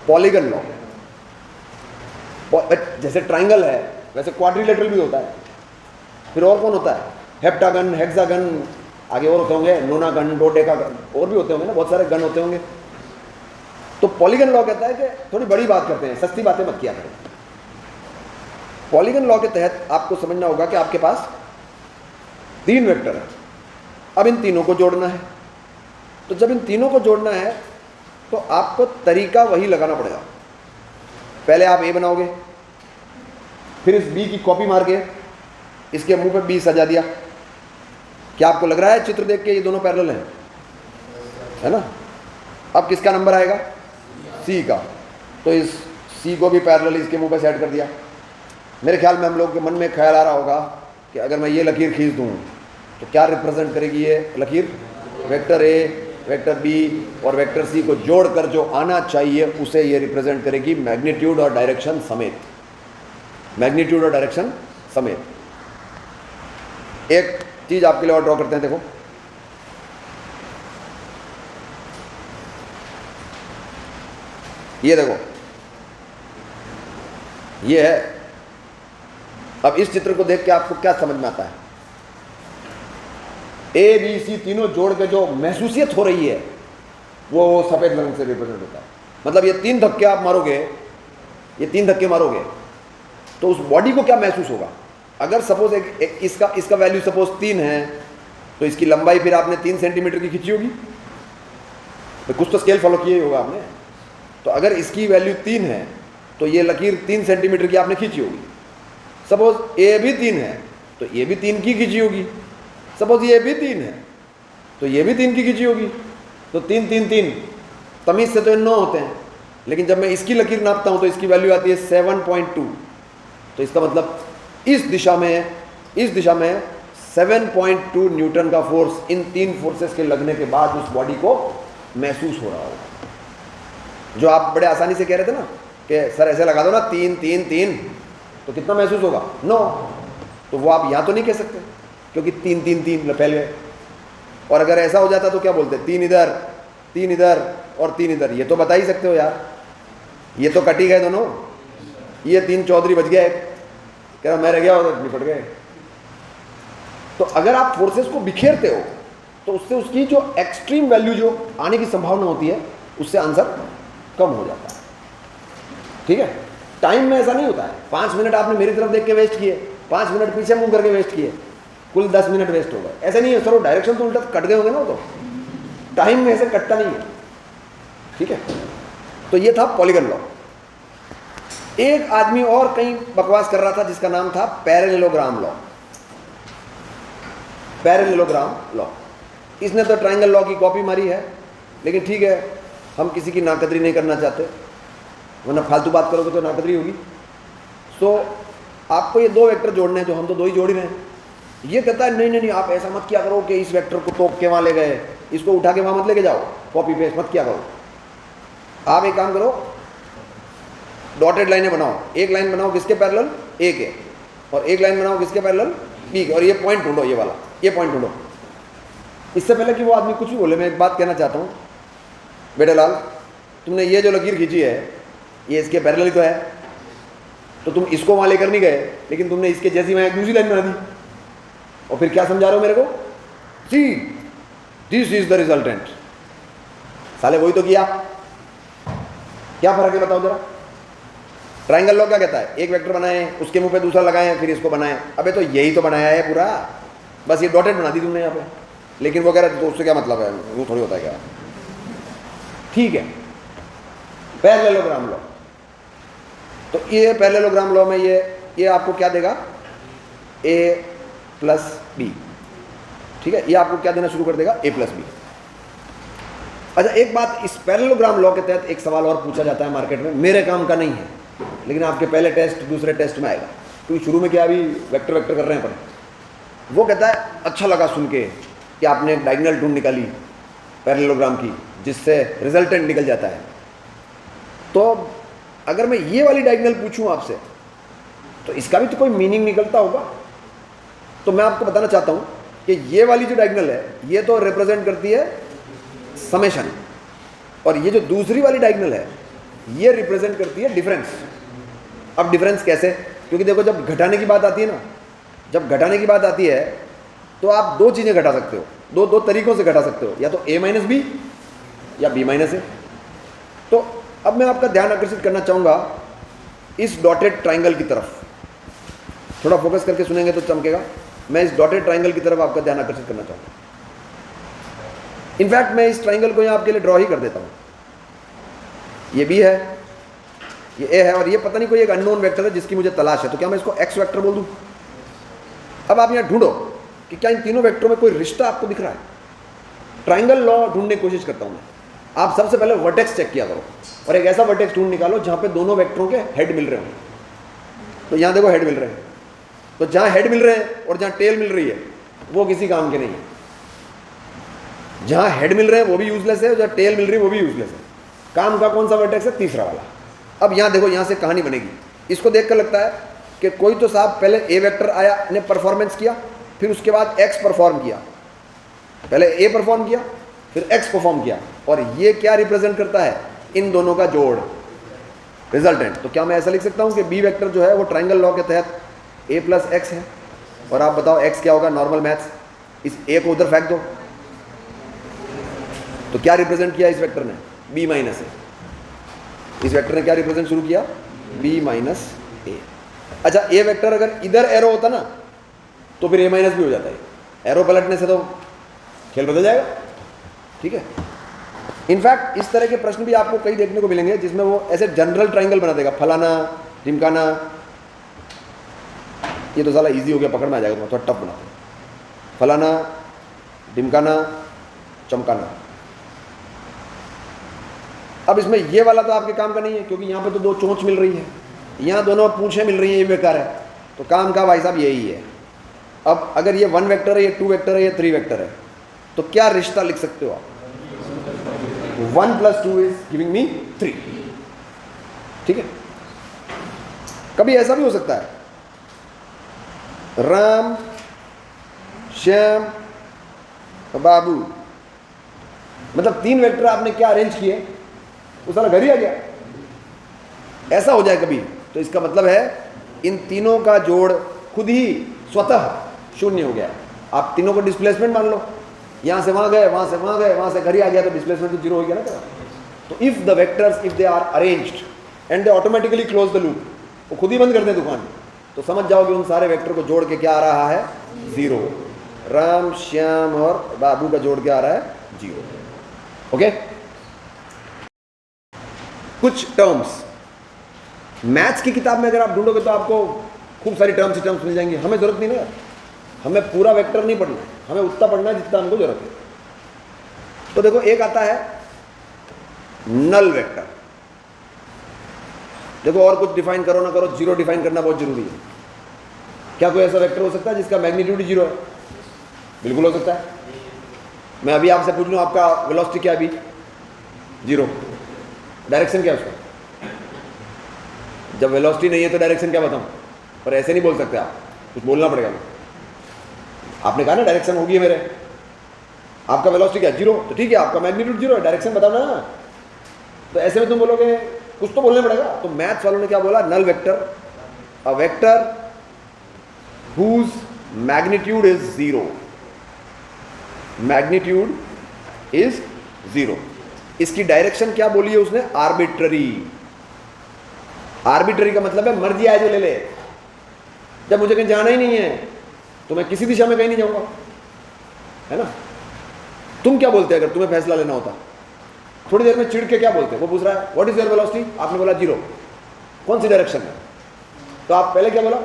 पॉलीगन लॉ। जैसे ट्राइंगल है वैसे क्वाड्रिलेटरल भी होता है। फिर और कौन होता है? हेप्टागन, हेक्सागन, आगे और होते होंगे, नोनागन, डोडेकागन, और भी होते होंगे ना, बहुत सारे गन होते होंगे। तो पॉलीगन लॉ कहता है कि थोड़ी बड़ी बात करते हैं, सस्ती बातें मत किया करें। पॉलीगन लॉ के तहत आपको समझना होगा कि आपके पास 3 वेक्टर है, अब इन तीनों को जोड़ना है। तो जब इन तीनों को जोड़ना है तो आपको तरीका वही लगाना पड़ेगा। पहले आप ए बनाओगे, फिर इस बी की कॉपी मार के इसके मुंह पे बी सजा दिया। क्या आपको लग रहा है चित्र देख के ये दोनों पैरेलल हैं? है ना? अब किसका नंबर आएगा? सी का। तो इस सी को भी पैरेलल इसके मुंह पे सेट कर दिया। मेरे ख्याल में हम लोग के मन में ख्याल आ रहा होगा कि अगर मैं ये लकीर खींच दूँ तो क्या रिप्रेजेंट करेगी ये लकीर? वेक्टर ए, वेक्टर बी और वेक्टर सी को जोड़कर जो आना चाहिए उसे ये रिप्रेजेंट करेगी मैग्नीट्यूड और डायरेक्शन समेत। मैग्नीट्यूड और डायरेक्शन समेत। एक चीज आपके लिए और ड्रॉ करते हैं, देखो। ये देखो, ये है। अब इस चित्र को देख के आपको क्या समझ में आता है? ए बी सी तीनों जोड़ के जो महसूसियत हो रही है वो सफेद रंग से रिप्रेजेंट होता है। मतलब ये 3 धक्के आप मारोगे, ये 3 धक्के मारोगे तो उस बॉडी को क्या महसूस होगा? अगर सपोज इसका वैल्यू सपोज 3 है तो इसकी लंबाई फिर आपने 3 सेंटीमीटर की खींची होगी, तो कुछ तो स्केल फॉलो किया होगा आपने। तो अगर इसकी वैल्यू 3 है तो ये लकीर 3 सेंटीमीटर की आपने खींची होगी। सपोज ए भी 3 है तो ये भी 3 की खींची होगी। सपोज ये भी 3 है तो ये भी 3 की खींची होगी। तो 3 3 3 तमीज से तो 9 होते हैं, लेकिन जब मैं इसकी लकीर नापता हूं तो इसकी वैल्यू आती है 7.2। तो इसका मतलब इस दिशा में 7.2 न्यूटन का फोर्स इन 3 फोर्सेस के लगने के बाद उस बॉडी को महसूस हो रहा होगा। जो आप बड़े आसानी से कह रहे थे ना कि सर ऐसे लगा दो ना 3 3 3, तो कितना महसूस होगा? 9। तो वो आप यहाँ तो नहीं कह सकते क्योंकि 3 3 3 पहले। और अगर ऐसा हो जाता तो क्या बोलते? 3 इधर 3 इधर और 3 इधर। ये तो बता ही सकते हो यार, ये तो कट ही गए दोनों। ये 3 चौधरी बच गया, कह रहा मैं रह गया और निपट गए। तो अगर आप फोर्सेस को बिखेरते हो तो उससे उसकी जो एक्सट्रीम वैल्यू जो आने की संभावना होती है उससे आंसर कम हो जाता है। ठीक है, टाइम में ऐसा नहीं होता है। 5 मिनट आपने मेरी तरफ देख के वेस्ट किए, 5 मिनट पीछे मुंह करके वेस्ट किए, कुल 10 मिनट वेस्ट हो गए। ऐसा नहीं है सर, वो डायरेक्शन तो उल्टा कट गए होंगे ना। वो तो टाइम में ऐसे कटता नहीं है। ठीक है, तो ये था पॉलीगन लॉ। एक आदमी और कहीं बकवास कर रहा था जिसका नाम था पैरेललोग्राम लॉ। पैरेललोग्राम लॉ, इसने तो ट्रायंगल लॉ की कॉपी मारी है, लेकिन ठीक है, हम किसी की नाकदरी नहीं करना चाहते, वरना फालतू बात करोगे तो नाकदरी होगी। तो आपको ये 2 वेक्टर जोड़ने हैं, जो हम तो 2 ही जोड़ ही रहे हैं। ये कहता है नहीं नहीं नहीं, आप ऐसा मत किया करो कि इस वेक्टर को तोप के वहाँ ले गए, इसको उठा के वहाँ मत लेके जाओ, कॉपी पेस्ट मत किया करो। आप एक काम करो, डॉटेड लाइनें बनाओ। एक लाइन बनाओ किसके पैरेलल? ए के, और एक लाइन बनाओ किसके पैरेलल? बी के, और ये पॉइंट ढूंढो, ये वाला, ये पॉइंट ढूंढो। इससे पहले कि वो आदमी कुछ भी बोले, मैं एक बात कहना चाहता हूँ, बेटे लाल, तुमने ये जो लकीर खींची है ये इसके पैरेलल ही तो है, तो तुम इसको वहाँ लेकर नहीं गए, लेकिन तुमने इसके जैसी वहाँ एक दूसरी लाइन बना दी, और फिर क्या समझा रहे हो मेरे को? See this is the resultant. साले वही तो किया, क्या फर्क है बताओ जरा? ट्रायंगल लॉ क्या कहता है? एक वेक्टर बनाए, उसके मुंह पे दूसरा लगाए, फिर इसको बनाए। अबे तो यही तो बनाया है पूरा, बस ये डॉटेड बना दी तुमने यहाँ पे। लेकिन वो कह रहा है तो उससे क्या मतलब है, वो थोड़ी होता है क्या? ठीक है, पैरेललोग्राम लॉ। तो ये पैरेललोग्राम लॉ में ये आपको क्या देगा? a plus B. ठीक है, ये आपको क्या देना शुरू कर देगा? a plus B. अच्छा, एक बात, इस पैरेललोग्राम लॉ के तहत एक सवाल और पूछा जाता है मार्केट में, मेरे काम का नहीं है, लेकिन आपके पहले टेस्ट दूसरे टेस्ट में आएगा, क्योंकि शुरू में क्या अभी वेक्टर वेक्टर कर रहे हैं अपन। वो कहता है अच्छा लगा सुन के कि आपने एक डायगोनल ढूंढ निकाली पैरेललोग्राम की, जिससे रिजल्टेंट निकल जाता है। तो अगर मैं ये वाली डायगोनल पूछूं आपसे, तो इसका भी तो कोई मीनिंग निकलता होगा। तो मैं आपको बताना चाहता हूं कि ये वाली जो डायगोनल है ये तो रिप्रेजेंट करती है समेशन, और ये जो दूसरी वाली डायगोनल है ये रिप्रेजेंट करती है डिफरेंस। अब डिफरेंस कैसे? क्योंकि देखो, जब घटाने की बात आती है ना, जब घटाने की बात आती है तो आप 2 चीज़ें घटा सकते हो, दो तरीकों से घटा सकते हो, या तो a माइनस बी या b माइनस ए। तो अब मैं आपका ध्यान आकर्षित करना चाहूँगा इस डॉटेड ट्राइंगल की तरफ। थोड़ा फोकस करके सुनेंगे तो चमकेगा। मैं इस डॉटेड ट्राइंगल की तरफ आपका ध्यान आकर्षित करना चाहूँगा। इनफैक्ट मैं इस ट्राइंगल को यहाँ आपके लिए ड्रॉ ही कर देता हूँ। ये b है, ये a है, और ये पता नहीं कोई एक अननोन वेक्टर है जिसकी मुझे तलाश है। तो क्या मैं इसको x वेक्टर बोल दूँ? अब आप यहाँ ढूंढो कि क्या इन तीनों वेक्टरों में कोई रिश्ता आपको दिख रहा है। ट्राइंगल लॉ ढूंढने की कोशिश करता हूँ मैं। आप सबसे पहले वर्टेक्स चेक किया करो, और एक ऐसा वर्टेक्स ढूंढ निकालो जहाँ पे दोनों वेक्टरों के हेड मिल रहे हों। तो यहाँ देखो हेड मिल रहे हैं, तो जहाँ हेड मिल रहे हैं और जहाँ टेल मिल रही है वो किसी काम के नहीं है। जहाँ हेड मिल रहे हैं वो भी यूजलेस है, और जहाँ टेल मिल रही है वो भी यूजलेस है। काम का कौन सा वर्टेक्स है? तीसरा वाला। अब यहाँ देखो, यहाँ से कहानी बनेगी। इसको देखकर लगता है कि कोई तो साहब पहले ए वेक्टर आया, ने परफॉर्मेंस किया, फिर उसके बाद एक्स परफॉर्म किया। पहले ए परफॉर्म किया, फिर एक्स परफॉर्म किया, और ये क्या रिप्रेजेंट करता है? इन दोनों का जोड़, रिजल्टेंट। तो क्या मैं ऐसा लिख सकता हूँ कि बी वेक्टर जो है वो ट्राइंगल लॉ के तहत a प्लस एक्स है? और आप बताओ x क्या होगा? नॉर्मल मैथ्स, इस a को उधर फेंक दो, तो क्या रिप्रेजेंट किया इस वेक्टर ने? b माइनस ए। इस वेक्टर ने क्या रिप्रेजेंट शुरू किया? b माइनस ए। अच्छा, a वेक्टर अगर इधर एरो होता ना तो फिर a माइनस भी हो जाता है। एरो पलटने से तो खेल बदल जाएगा। ठीक है, इनफैक्ट इस तरह के प्रश्न भी आपको कई देखने को मिलेंगे जिसमें वो ऐसे जनरल ट्राइंगल बना देगा, फलाना ढिमकाना। ये तो साला इजी हो गया, पकड़ में आ जाएगा, थोड़ा टफ बना। फलाना ढिमकाना चमकाना। अब इसमें ये वाला तो आपके काम का नहीं है, क्योंकि यहाँ पे तो 2 चोंच मिल रही है, यहाँ दोनों पूंछें मिल रही हैं, ये बेकार है। तो काम का भाई साहब यही है। अब अगर ये 1 वेक्टर है, ये 2 वेक्टर है, ये 3 वेक्टर है, तो क्या रिश्ता लिख सकते हो आप? 1 + 2 इज गिविंग मी 3। ठीक है। कभी ऐसा भी हो सकता है, राम, श्याम, बाबू, मतलब 3 वेक्टर आपने क्या अरेंज किए, वो सारा घर ही आ गया। ऐसा हो जाए कभी, तो इसका मतलब है इन तीनों का जोड़ खुद ही स्वतः शून्य हो गया। आप तीनों को डिस्प्लेसमेंट मान लो, यहां से वहां गए, वहां से वहां गए, वहां से घर ही आ गया, तो डिस्प्लेसमेंट तो 0 हो गया ना। तो if the vectors, if they are arranged and they automatically close the loop, वो खुद ही बंद कर दे दुकान, तो समझ जाओ कि उन सारे वेक्टर को जोड़ के क्या आ रहा है? 0। राम, श्याम और बाबू का जोड़ क्या आ रहा है? 0। ओके। कुछ टर्म्स मैथ्स की किताब में अगर आप ढूंढोगे तो आपको खूब सारी टर्म्स मिल जाएंगी। हमें जरूरत नहीं ना, हमें पूरा वेक्टर नहीं पढ़ना है, हमें उतना पढ़ना है जितना हमको जरूरत है। तो देखो, एक आता है नल वेक्टर। देखो, और कुछ डिफाइन करो ना करो, 0 डिफाइन करना बहुत जरूरी है। क्या कोई ऐसा वेक्टर हो सकता है जिसका मैग्नीट्यूड 0 है? बिल्कुल हो सकता है। मैं अभी आपसे पूछ लूं, आपका वेलोसिटी क्या है अभी? 0। डायरेक्शन क्या है उसका? जब वेलोसिटी नहीं है तो डायरेक्शन क्या बताऊं? पर ऐसे नहीं बोल सकते आप, कुछ बोलना पड़ेगा। आपने कहा ना डायरेक्शन होगी मेरे, आपका वेलोसिटी क्या? 0, तो ठीक है, आपका मैग्नीट्यूड 0 है, डायरेक्शन बताना ना। तो ऐसे में तुम बोलोगे, कुछ तो बोलने पड़ेगा। तो मैथ्स वालों ने क्या बोला? Null vector, a vector whose magnitude is 0, magnitude is 0। इसकी डायरेक्शन क्या बोली है उसने? आर्बिट्ररी। आर्बिट्ररी का मतलब है मर्जी आए जो ले ले। जब मुझे कहीं जाना ही नहीं है तो मैं किसी दिशा में कहीं नहीं जाऊंगा, है ना। तुम क्या बोलते अगर तुम्हें फैसला लेना होता? थोड़ी देर में चिढ़ के क्या बोलते? वो पूछ रहा है व्हाट इज योर वेलोसिटी, आपने बोला 0, कौन सी डायरेक्शन में? तो आप पहले क्या बोला?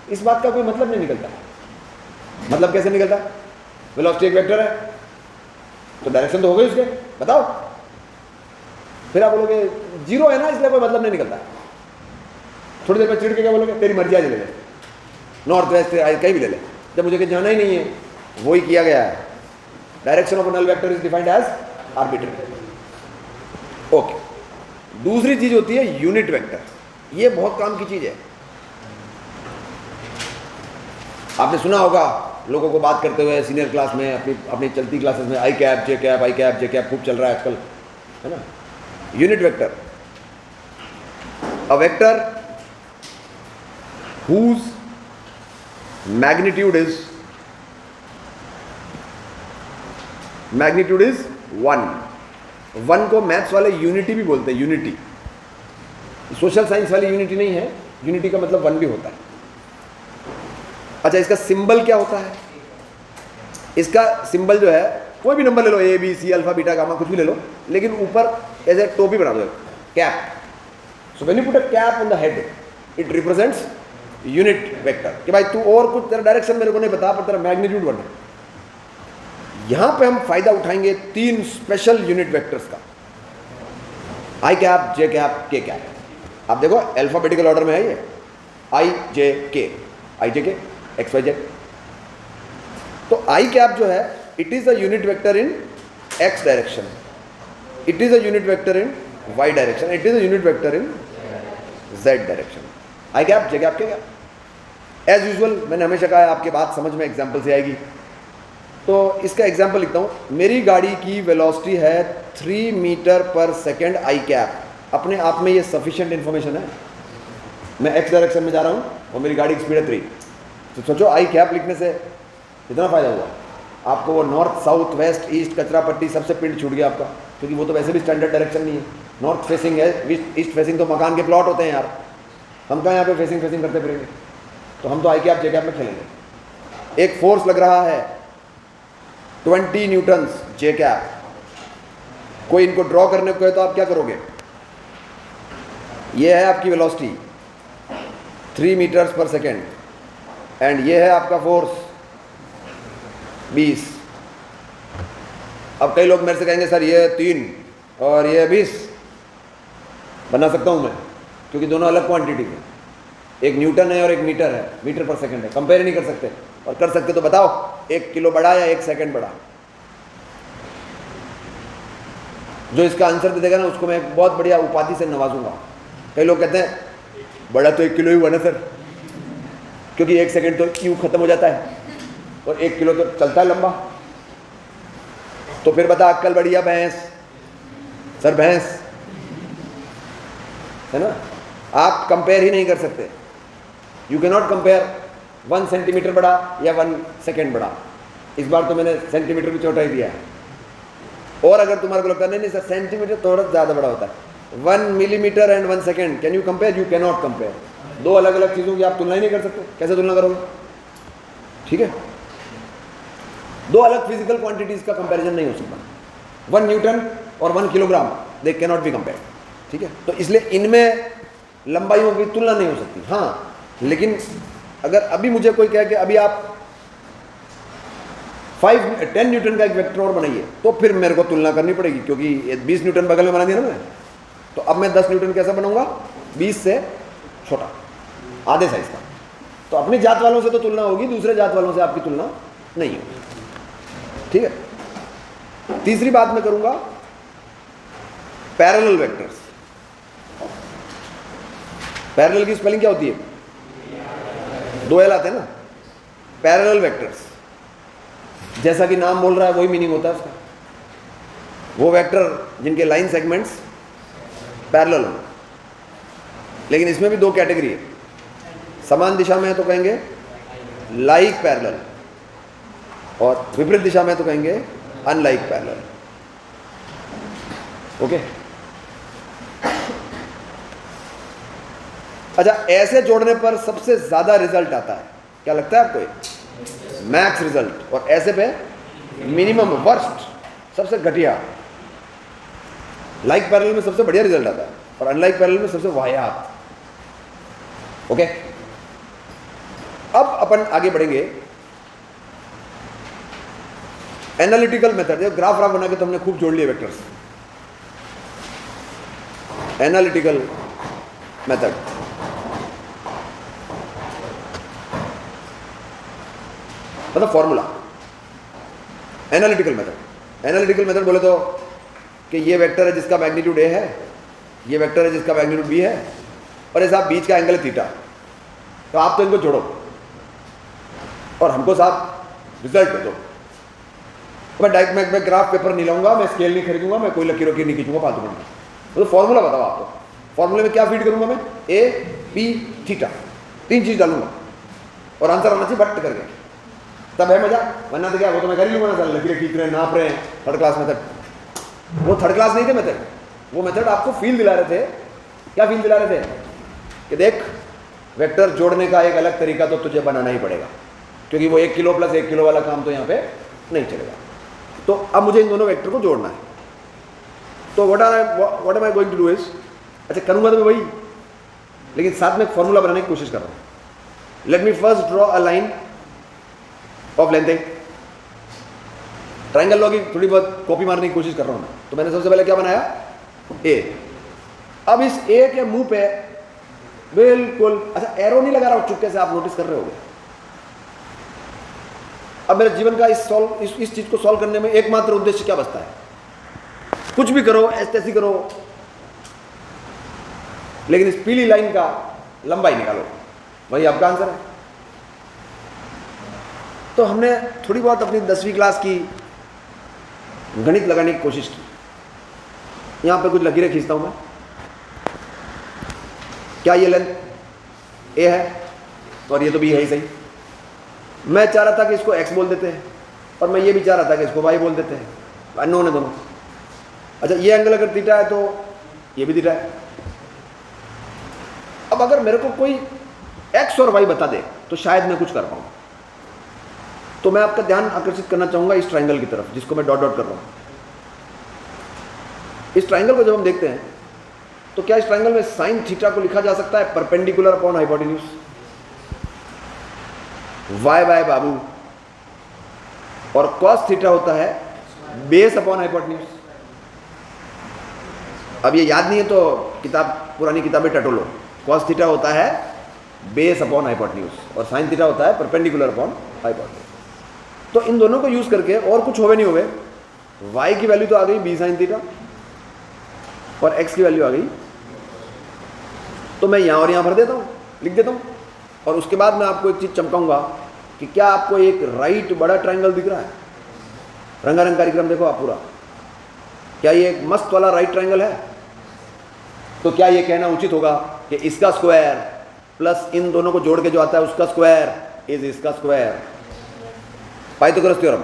इस बात का कोई मतलब नहीं निकलता। मतलब कैसे निकलता? वेलोसिटी एक वेक्टर है तो डायरेक्शन तो हो गई उसके, बताओ। फिर आप बोलोगे 0 है ना, इसलिए कोई मतलब नहीं निकलता। थोड़ी देर में चिढ़ के क्या बोलोगे? तेरी मर्जी आज ले ले, नॉर्थ वेस्ट कहीं भी ले ले, जब मुझे कहीं जाना ही नहीं है। वही किया गया है। Direction of null vector is defined as arbitrary. Okay. दूसरी चीज होती है यूनिट वेक्टर। ये बहुत काम की चीज है। आपने सुना होगा लोगों को बात करते हुए सीनियर क्लास में, अपनी चलती क्लासेस में, आई कैप, जे कैप, आई कैप, जे कैप खूब चल रहा है आजकल, है ना। Unit vector, a vector whose magnitude is 1। 1 को मैथ्स वाले यूनिटी भी बोलते हैं। यूनिटी, सोशल साइंस वाली यूनिटी नहीं है। यूनिटी का मतलब 1 भी होता है। अच्छा, इसका सिंबल क्या होता है? इसका सिंबल जो है, कोई भी नंबर ले लो, A B C alpha beta gamma, कुछ भी ले लो, लेकिन ऊपर ऐसे टोपी बना दो, cap. So when you put a cap on the head, it represents unit vector. कि भाई तू और कुछ तेरा डायरेक्शन मेरे को नहीं बता, पर तेरा मैग्नीट्यूड 1 है। यहां पे हम फायदा उठाएंगे 3 स्पेशल यूनिट वेक्टर्स का, आई कैप, जे कैप, के कैप। आप देखो अल्फाबेटिकल ऑर्डर में है ये, आई जे के, आई जे के, एक्स वाई जेड। तो आई कैप जो है, it is a unit vector in X direction, it is a unit vector in Y direction, it is a unit vector in Z direction. I cap, J cap, K cap. As usual मैंने हमेशा कहा है, आपके बात समझ में एग्जाम्पल से आएगी। तो इसका एग्जाम्पल लिखता हूं। मेरी गाड़ी की वेलोसिटी है 3 मीटर पर सेकेंड, आई कैप। अपने आप में ये सफिशिएंट इंफॉर्मेशन है। मैं एक्स डायरेक्शन में जा रहा हूं और मेरी गाड़ी की स्पीड है 3। तो सोचो आई कैप लिखने से कितना फायदा हुआ आपको। वो नॉर्थ, साउथ, वेस्ट, ईस्ट, कचरा पट्टी, सबसे पिंड छूट गया आपका, क्योंकि वो तो वैसे भी स्टैंडर्ड डायरेक्शन नहीं है। नॉर्थ फेसिंग है, ईस्ट फेसिंग तो मकान के प्लॉट होते हैं यार। हम कहाँ यहाँ पे फेसिंग करते फिरेंगे? तो हम तो आई कैप, जे कैप में खेलेंगे। एक फोर्स लग रहा है 20 न्यूटन्स, जे कैप। कोई इनको ड्रॉ करने को है तो आप क्या करोगे? ये है आपकी velocity 3 metres per second, and ये है आपका फोर्स 20। अब कई लोग मेरे से कहेंगे सर ये 3 और ये 20 बना सकता हूं मैं, क्योंकि दोनों अलग क्वांटिटी है। एक न्यूटन है और एक मीटर है, मीटर पर सेकंड है, कंपेयर नहीं कर सकते। और कर सकते तो बताओ 1 किलो बढ़ा या 1 सेकंड बढ़ा। जो इसका आंसर दे देगा ना उसको मैं एक बहुत बढ़िया उपाधि से नवाजूंगा। कई लोग कहते हैं बड़ा तो 1 किलो ही हुआ ना सर, क्योंकि 1 सेकंड तो यूं खत्म हो जाता है और 1 किलो तो चलता है लंबा। तो फिर बता अक्कल बढ़िया भैंस, सर भैंस है ना। आप कंपेयर ही नहीं कर सकते, you can not compare 1 centimetre बढ़ा या 1 सेकेंड बढ़ा। इस बार तो मैंने सेंटीमीटर की चौड़ाई दिया है, और अगर तुम्हारे को लगता है नहीं सर सेंटीमीटर थोड़ा ज़्यादा बड़ा होता है, 1 millimetre and 1 second, can you compare? You can not compare. दो अलग अलग चीज़ों की आप तुलना ही नहीं कर सकते, कैसे तुलना करोगे? ठीक है, दो अलग फिजिकल क्वांटिटीज़ का कंपैरिजन नहीं हो सकता। 1 न्यूटन और 1 kilogram, they can not be compare. ठीक है, तो इसलिए इनमें लंबाइयों की तुलना नहीं हो सकती। हाँ, लेकिन अगर अभी मुझे कोई कहे कि अभी आप 10 न्यूटन का एक वेक्टर और बनाइए, तो फिर मेरे को तुलना करनी पड़ेगी, क्योंकि 20 न्यूटन बगल में बना दिया ना मैंने, तो अब मैं 10 न्यूटन कैसा बनाऊंगा? 20 से छोटा, आधे साइज का। तो अपनी जात वालों से तो तुलना होगी, दूसरे जात वालों से आपकी तुलना नहीं होगी। ठीक है, तीसरी बात मैं करूंगा पैरेलल वेक्टर्स। पैरेलल की स्पेलिंग क्या होती है? 2 L आते हैं ना। पैरेलल वेक्टर्स, जैसा कि नाम बोल रहा है वही मीनिंग होता है उसका। वो वेक्टर जिनके लाइन सेगमेंट्स पैरेलल हो। लेकिन इसमें भी 2 कैटेगरी है। समान दिशा में है तो कहेंगे लाइक पैरेलल, और विपरीत दिशा में तो कहेंगे अनलाइक पैरेलल। ओके, अच्छा, ऐसे जोड़ने पर सबसे ज्यादा रिजल्ट आता है, क्या लगता है आपको? Max result. और ऐसे पे मिनिमम, वर्स्ट, सबसे घटिया। लाइक पैरेलल में सबसे बढ़िया रिजल्ट आता है और अनलाइक पैरेलल में सबसे वाहियात। ओके, अब अपन आगे बढ़ेंगे एनालिटिकल मेथड। ये ग्राफ बना के तो हमने खूब जोड़ लिए वेक्टर्स। एनालिटिकल मेथड, मतलब formula. Analytical method, analytical method बोले तो कि ये वेक्टर है जिसका मैग्नीट्यूड a है, ये वेक्टर है जिसका मैग्नीट्यूड b है, और ये साहब बीच का एंगल है थीटा। तो आप तो इनको जोड़ो और हमको साहब रिजल्ट दे दो। मैं डायरेक्ट मैं ग्राफ पेपर नहीं लाऊंगा, मैं स्केल नहीं खरीदूंगा, मैं कोई लकीर वकीर नहीं खींचूंगा फालतू में। तो फॉर्मूला बताओ आपको। फॉर्मूले में क्या फीड करूंगा मैं? a b थीटा, 3 चीज डालूंगा और आंसर आना चाहिए बट करके, तब है मजा। वरना तो क्या, वो तो मैं कर ही लूंगा ना सर, लकीरें खींच रहे हैं, नाप रहे हैं, थर्ड क्लास मेथड। वो थर्ड क्लास नहीं थे मेथड, वो मेथड आपको फील दिला रहे थे। क्या फील दिला रहे थे? कि देख वेक्टर जोड़ने का एक अलग तरीका तो तुझे बनाना ही पड़ेगा, क्योंकि वो 1 किलो प्लस 1 किलो वाला काम तो यहाँ पे नहीं चलेगा। तो अब मुझे इन दोनों वेक्टर को जोड़ना है। तो what am I going to do is, अच्छा करूंगा तो मैं वही, लेकिन साथ में एक फॉर्मूला बनाने की कोशिश कर रहा हूँ। Let me first draw a line of length. Triangle law की थोड़ी बहुत कॉपी मारने की कोशिश कर रहा हूँ मैं। तो मैंने सबसे पहले क्या बनाया? ए। अब इस ए के मुंह पे बिल्कुल, अच्छा एरो नहीं लगा रहा हूं चुपके से, आप नोटिस कर रहे होंगे। अब मेरे जीवन का इस चीज को सॉल्व करने में एकमात्र उद्देश्य क्या बचता है? कुछ भी करो, ऐसी करो, लेकिन इस पीली लाइन का लंबाई निकालो, वही आपका आंसर है। तो हमने थोड़ी बहुत अपनी 10वीं क्लास की गणित लगाने की कोशिश की। यहां पे कुछ लकीरें खींचता हूं मैं। क्या ये लेंथ ए है और ये तो बी है ही सही। मैं चाह रहा था कि इसको एक्स बोल देते हैं, और मैं ये भी चाह रहा था कि इसको वाई बोल देते हैं, अननोन है दोनों। अच्छा ये एंगल अगर थीटा है तो ये भी थीटा है। अब अगर मेरे को कोई एक्स और वाई बता दे तो शायद मैं कुछ कर पाऊं। तो मैं आपका ध्यान आकर्षित करना चाहूंगा इस ट्राइंगल की तरफ, जिसको मैं डॉट डॉट कर रहा हूं। इस ट्राइंगल को जब हम देखते हैं तो क्या इस ट्राइंगल में साइन थीटा को लिखा जा सकता है perpendicular upon hypotenuse? Y by बाबू, और कॉस थीटा होता है बेस अपॉन हाइपोटेन्यूज। अब ये याद नहीं है तो पुरानी किताबें टटोलो। कॉस थीटा होता है बेस अपॉन हाइपोटेन्यूज और साइन थीटा होता है परपेंडिकुलर अपॉन हाइपोटेनस। तो इन दोनों को यूज़ करके और कुछ होवे नहीं होवे, y की वैल्यू तो आ गई b sin थीटा और x की वैल्यू आ गई, तो मैं यहाँ और यहाँ भर देता हूँ, लिख देता हूँ। और उसके बाद मैं आपको एक चीज़ चमकाऊंगा कि क्या आपको एक राइट बड़ा ट्रायंगल दिख रहा है? रंगारंग कार्यक्रम देखो आप पूरा, क्या ये एक मस्त वाला राइट ट्रायंगल है? तो क्या ये कहना उचित होगा कि इसका स्क्वायर प्लस इन दोनों को जोड़ के जो आता है उसका स्क्वायर इज इसका स्क्वायर? Pythagoras theorem.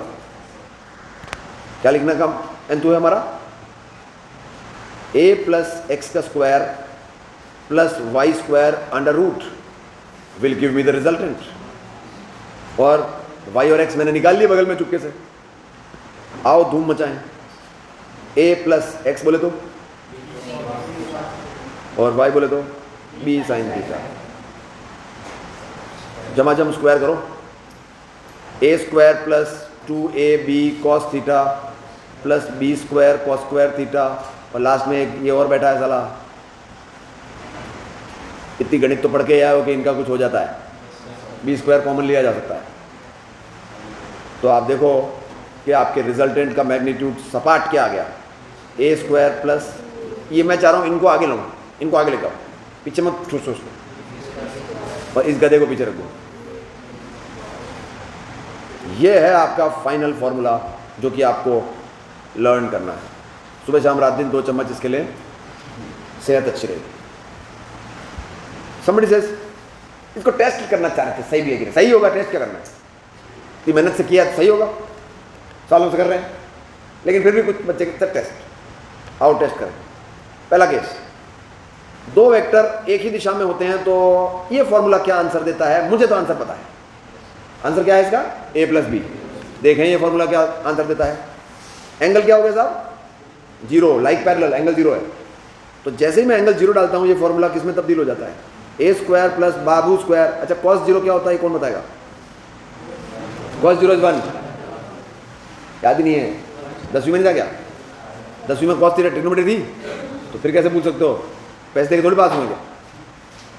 क्या लिखना का एंतु है हमारा? a प्लस एक्स का square plus Y square under root will give me the resultant. और y और x मैंने निकाल लिए बगल में चुपके से। आओ धूम मचाएं। a प्लस एक्स बोले तो और y बोले तो b साइन थीटा। जमाजम स्क्वायर करो, a square plus 2ab cos theta plus b square cos square theta, और लास्ट में एक ये और बैठा है साला। इतनी गणित तो पढ़ के आए हो कि इनका कुछ हो जाता है, b स्क्वायर कॉमन लिया जा सकता है। तो आप देखो कि आपके रिजल्टेंट का मैग्नीट्यूड सपाट क्या आ गया, a स्क्वायर प्लस, ये मैं चाह रहा हूँ इनको आगे लाऊं, इनको आगे लेकर पीछे मत ठूस ठूस, और इस गधे को पीछे रख दो। ये है आपका फाइनल फॉर्मूला जो कि आपको लर्न करना है। सुबह शाम रात दिन 2 चम्मच इसके लिए, सेहत अच्छी रहेगी। Somebody says, इसको टेस्ट करना चाह रहे थे, सही भी है कि नहीं? सही होगा, टेस्ट क्या करना है? इतनी मेहनत से किया सही होगा, सालों से कर रहे हैं, लेकिन फिर भी कुछ बच्चे के टेस्ट, आओ टेस्ट करें। पहला केस, 2 वेक्टर एक ही दिशा में होते हैं, तो ये फॉर्मूला क्या आंसर देता है? मुझे तो आंसर पता है। आंसर क्या है इसका? a plus B. देखें ये फॉर्मूला क्या आंसर देता है। एंगल क्या हो गया साहब? 0, लाइक पैरेलल, एंगल 0 है। तो जैसे ही मैं एंगल 0 डालता हूँ ये फॉर्मूला किस में तब्दील हो जाता है? a square plus Babu square. अच्छा cos 0 क्या होता है, कौन बताएगा? cos 0 इज 1, याद ही नहीं है, 10वीं में नहीं था क्या? 10वीं में cos थीटा ट्रिग्नोमेट्री थी, तो फिर कैसे पूछ सकते हो? पैसे देके थोड़ी पास होंगे।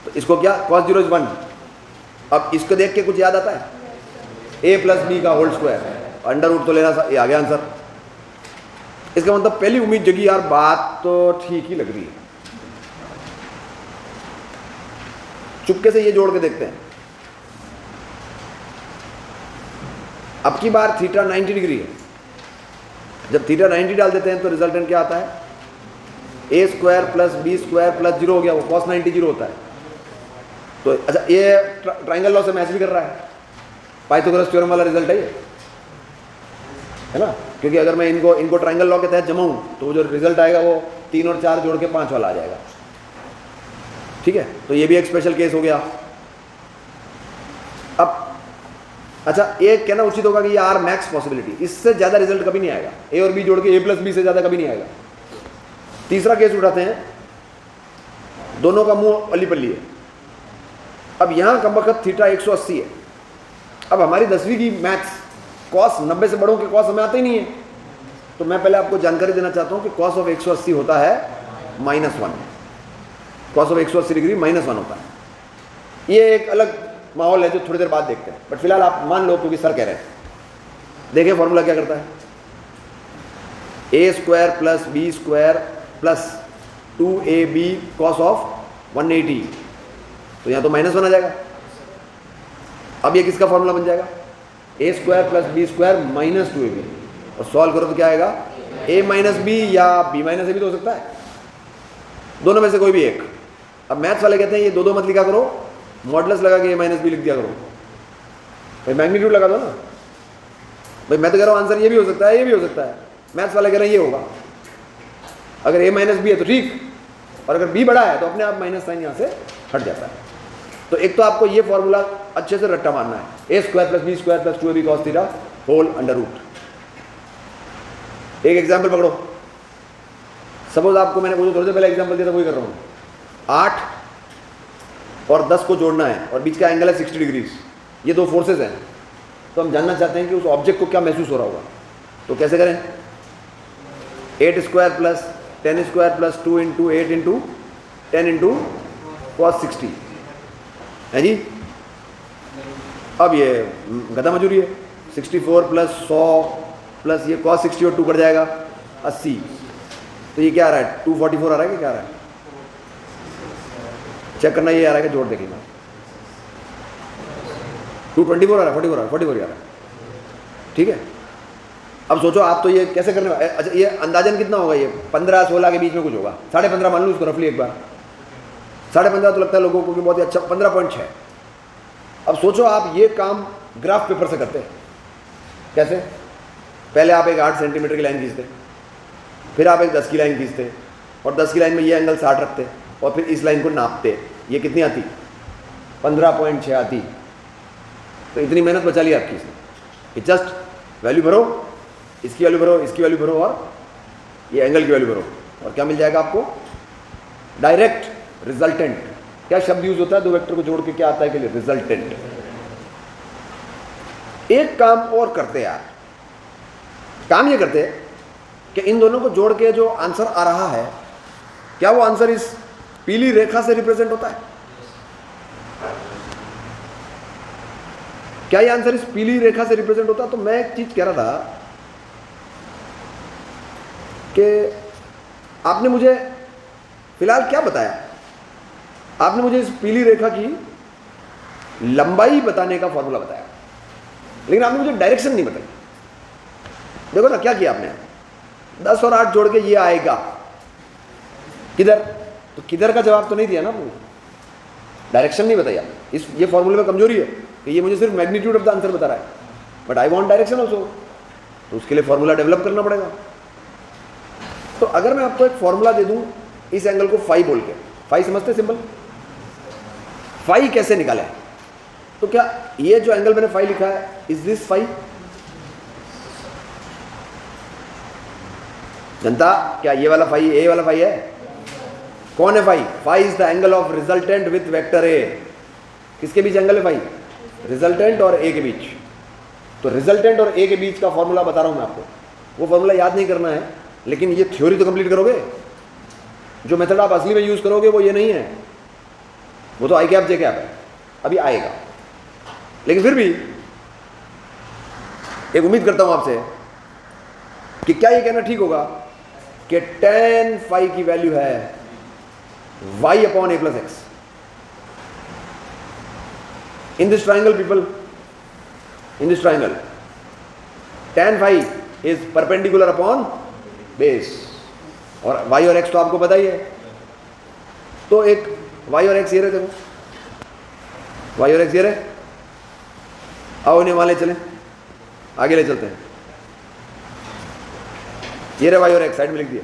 तो इसको क्या, cos 0 इज 1। अब इसको देख के कुछ याद आता है? a प्लस बी का होल स्क्वायर, अंडर रूट तो लेना, ये आ गया आंसर। इसका मतलब पहली उम्मीद जगी यार, बात तो ठीक ही लग रही है। चुपके से ये जोड़ के देखते हैं। अब की बार थीटा 90 डिग्री है। जब थीटा 90 डाल देते हैं तो रिजल्टेंट क्या आता है? a square plus B square plus 0 हो गया, वो cos 90 0 होता है। तो अच्छा ये ट्राइंगल लॉ से मैच भी कर रहा है, पाइथागोरस थ्योरम वाला रिजल्ट है ये, है ना? क्योंकि अगर मैं इनको ट्राइंगल लॉ के तहत जमाऊं तो जो रिजल्ट आएगा वो 3 और 4 जोड़ के 5 वाला आ जाएगा। ठीक है, तो ये भी एक स्पेशल केस हो गया। अब अच्छा ये कहना उचित होगा कि ये आर मैक्स पॉसिबिलिटी, इससे ज़्यादा रिजल्ट कभी नहीं आएगा। ए और बी जोड़ के a प्लस बी से ज़्यादा कभी नहीं आएगा। तीसरा केस उठाते हैं, दोनों का मुंह अली पल्ली है। अब यहाँ कमबख्त थीटा 180 है। अब हमारी 10वीं की मैथ्स, कॉस 90 से बड़ों के कॉस हमें आते ही नहीं है। तो मैं पहले आपको जानकारी देना चाहता हूँ कि कॉस ऑफ 180 होता है -1, कॉस ऑफ 180 डिग्री -1 होता है। ये एक अलग माहौल है जो थोड़ी देर बाद देखते हैं, बट फिलहाल आप मान लो क्योंकि सर कह रहे हैं। देखिए फॉर्मूला क्या करता है, a square plus B square plus 2ab cos of 180, तो यहाँ तो -1 आ जाएगा। अब ये किसका फॉर्मूला बन जाएगा? a square plus B square minus 2ab, और सॉल्व करो तो क्या आएगा? a माइनस बी या b माइनस a भी तो हो सकता है, दोनों में से कोई भी एक। अब मैथ्स वाले कहते हैं ये दो मत लिखा करो, मॉडुलस लगा के a माइनस बी लिख दिया करो। भाई मैग्नीट्यूड लगा दो ना। भाई मैं तो कह रहा हूँ आंसर ये भी हो सकता है, ये भी हो सकता है। मैथ्स वाले कह रहे हैं ये होगा। अगर a माइनस बी है तो ठीक, और अगर b बड़ा है तो अपने आप माइनस साइन यहाँ से हट जाता है। तो एक तो आपको ये फॉर्मूला अच्छे से रट्टा मारना है, a square plus B square plus 2ab cos theta whole under root. एक एग्जाम्पल पकड़ो, सपोज आपको मैंने थोड़ी देर पहले एग्जाम्पल दिया था वही कर रहा हूँ। 8 और 10 को जोड़ना है और बीच का एंगल है 60 डिग्रीज, ये दो फोर्सेज हैं। तो हम जानना चाहते हैं कि उस ऑब्जेक्ट को क्या महसूस हो रहा होगा। तो कैसे करें? 8 square plus 10 square plus 2 into 8 into 10 into cos 60 है जी। अब ये गधा मजूरी है, 64 प्लस 100 प्लस ये cos 60 और 2 कट जाएगा 80, तो ये क्या आ रहा है 244 आ रहा है कि क्या आ रहा है, चेक करना, ये आ रहा है कि जोड़ देखेंगे 224 आ रहा है, 44 आ रहा है, ठीक है। अब सोचो आप तो ये कैसे करने वाले, अच्छा ये अंदाजन कितना होगा, ये 15-16 के बीच में कुछ होगा, 15.5 मान लो उसको रफली एक बार, 15.5 तो लगता है लोगों को कि बहुत ही अच्छा, 15.6। अब सोचो आप ये काम ग्राफ पेपर से करते हैं, कैसे, पहले आप एक 8 सेंटीमीटर की लाइन खींचते, फिर आप एक 10 की लाइन खींचते, और 10 की लाइन में ये एंगल 60 रखते, और फिर इस लाइन को नापते, ये कितनी आती 15.6 आती, तो इतनी मेहनत बचा ली आपकी इसने। जस्ट वैल्यू भरो, इसकी वैल्यू भरो, इसकी वैल्यू भरो, और ये एंगल की वैल्यू भरो, और क्या मिल जाएगा आपको, डायरेक्ट रिजल्टेंट। क्या शब्द यूज होता है दो वेक्टर को जोड़ के, क्या आता है के लिए, रिजल्टेंट। एक काम और करते यार, काम ये करते कि इन दोनों को जोड़ के जो आंसर आ रहा है, क्या वो आंसर इस पीली रेखा से रिप्रेजेंट होता है, क्या ये आंसर इस पीली रेखा से रिप्रेजेंट होता है। तो मैं एक चीज कह रहा था कि आपने मुझे फिलहाल क्या बताया, आपने मुझे इस पीली रेखा की लंबाई बताने का फॉर्मूला बताया, लेकिन आपने मुझे डायरेक्शन नहीं बताई। देखो ना क्या किया आपने, 10 और 8 जोड़ के ये आएगा किधर, तो किधर का जवाब तो नहीं दिया ना आपने, डायरेक्शन नहीं बताया। इस ये फॉर्मूले में कमजोरी है कि ये मुझे सिर्फ मैग्नीट्यूड ऑफ द आंसर बता रहा है, but I want direction also, तो उसके लिए फॉर्मूला डेवलप करना पड़ेगा। तो अगर मैं आपको एक फॉर्मूला दे दूं इस एंगल को फाई बोल के, फाई समझते सिंपल, फाई कैसे निकाले, तो क्या ये जो एंगल मैंने फाई लिखा है, इज दिस फाई, जनता क्या ये वाला फाई, ए वाला फाई है, कौन है phi, phi is the angle of resultant with vector A. किसके बीच एंगल है फाई, रिजल्टेंट और ए के बीच। तो रिजल्टेंट और ए के बीच का फॉर्मूला बता रहा हूं मैं आपको, वो फॉर्मूला याद नहीं करना है, लेकिन ये थ्योरी तो कंप्लीट करोगे। जो मेथड आप असली में यूज करोगे वो ये नहीं है, वो तो आई कैप जे कैप है, अभी आएगा। लेकिन फिर भी एक उम्मीद करता हूं आपसे कि क्या ये कहना ठीक होगा कि tan फाई की वैल्यू है y upon a plus x. In this triangle people, in this triangle tan phi is perpendicular upon base, और y और x तो आपको पता ही है। तो एक y और x ये रहे, देखो y और x ये रहे, आओ इन्हें वहां ले चलें, आगे ले चलते हैं। ये रहे y और x, साइड में लिख दिया।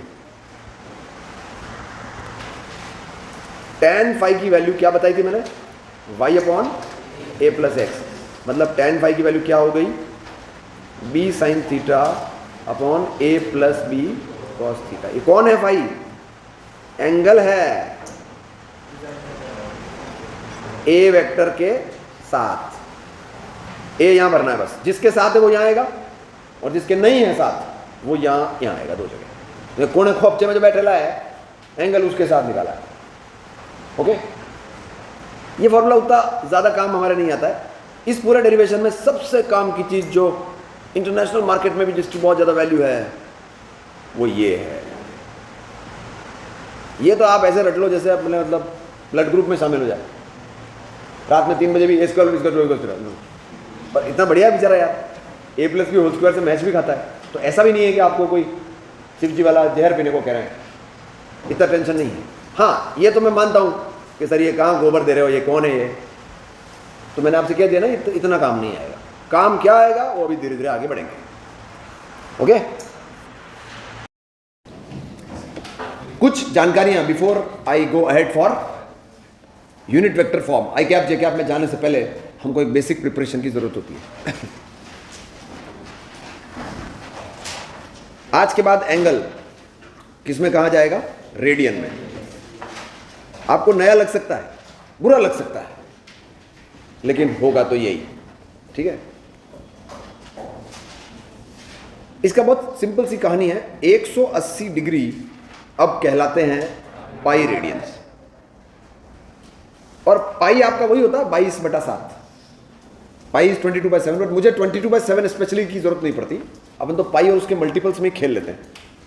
tan फाई की वैल्यू क्या बताई थी मैंने, y upon a plus x, मतलब tan फाई की वैल्यू क्या हो गई, b sine theta upon a plus B cos theta. ये कौन है फाई, एंगल है a वेक्टर के साथ, a यहां भरना है बस, जिसके साथ है वो यहां आएगा, और जिसके नहीं है साथ वो यहां आएगा, दो जगह। कोने खोपचे में जो बैठेला है एंगल उसके साथ निकाला है, ओके। ये फॉर्मूला उतना ज़्यादा काम हमारे नहीं आता है। इस पूरे डेरिवेशन में सबसे काम की चीज़ जो इंटरनेशनल मार्केट में भी जिसकी बहुत ज़्यादा वैल्यू है वो ये है। ये तो आप ऐसे रट लो जैसे अपने मतलब ब्लड ग्रुप में शामिल हो जाए, रात में 3 बजे भी इसका पर इतना बढ़िया बेचारा यार, a plus B whole square से मैच भी खाता है। तो ऐसा भी नहीं है कि आपको कोई शिव जी वाला जहर पीने को कह रहे हैं, इतना टेंशन नहीं है। हाँ ये तो मैं मानता हूँ कि सर ये कहाँ गोबर दे रहे हो, ये कौन है ये, तो मैंने आपसे कह दिया ना इतना काम नहीं आएगा। काम क्या आएगा वो अभी धीरे धीरे आगे बढ़ेंगे, ओके। कुछ जानकारियां before I go ahead for unit vector form. I cap J cap में जाने से पहले हमको एक बेसिक प्रिपरेशन की जरूरत होती है। आज के बाद एंगल किस में कहा जाएगा, रेडियन में। आपको नया लग सकता है, बुरा लग सकता है, लेकिन होगा तो यही, ठीक है। इसका बहुत सिंपल सी कहानी है। 180 डिग्री अब कहलाते हैं पाई रेडियंस, और पाई आपका वही होता है 22/7। पाई इज 22/7, बट मुझे 22/7 स्पेशली की जरूरत नहीं पड़ती। अपन तो पाई और उसके मल्टीपल्स में खेल लेते हैं।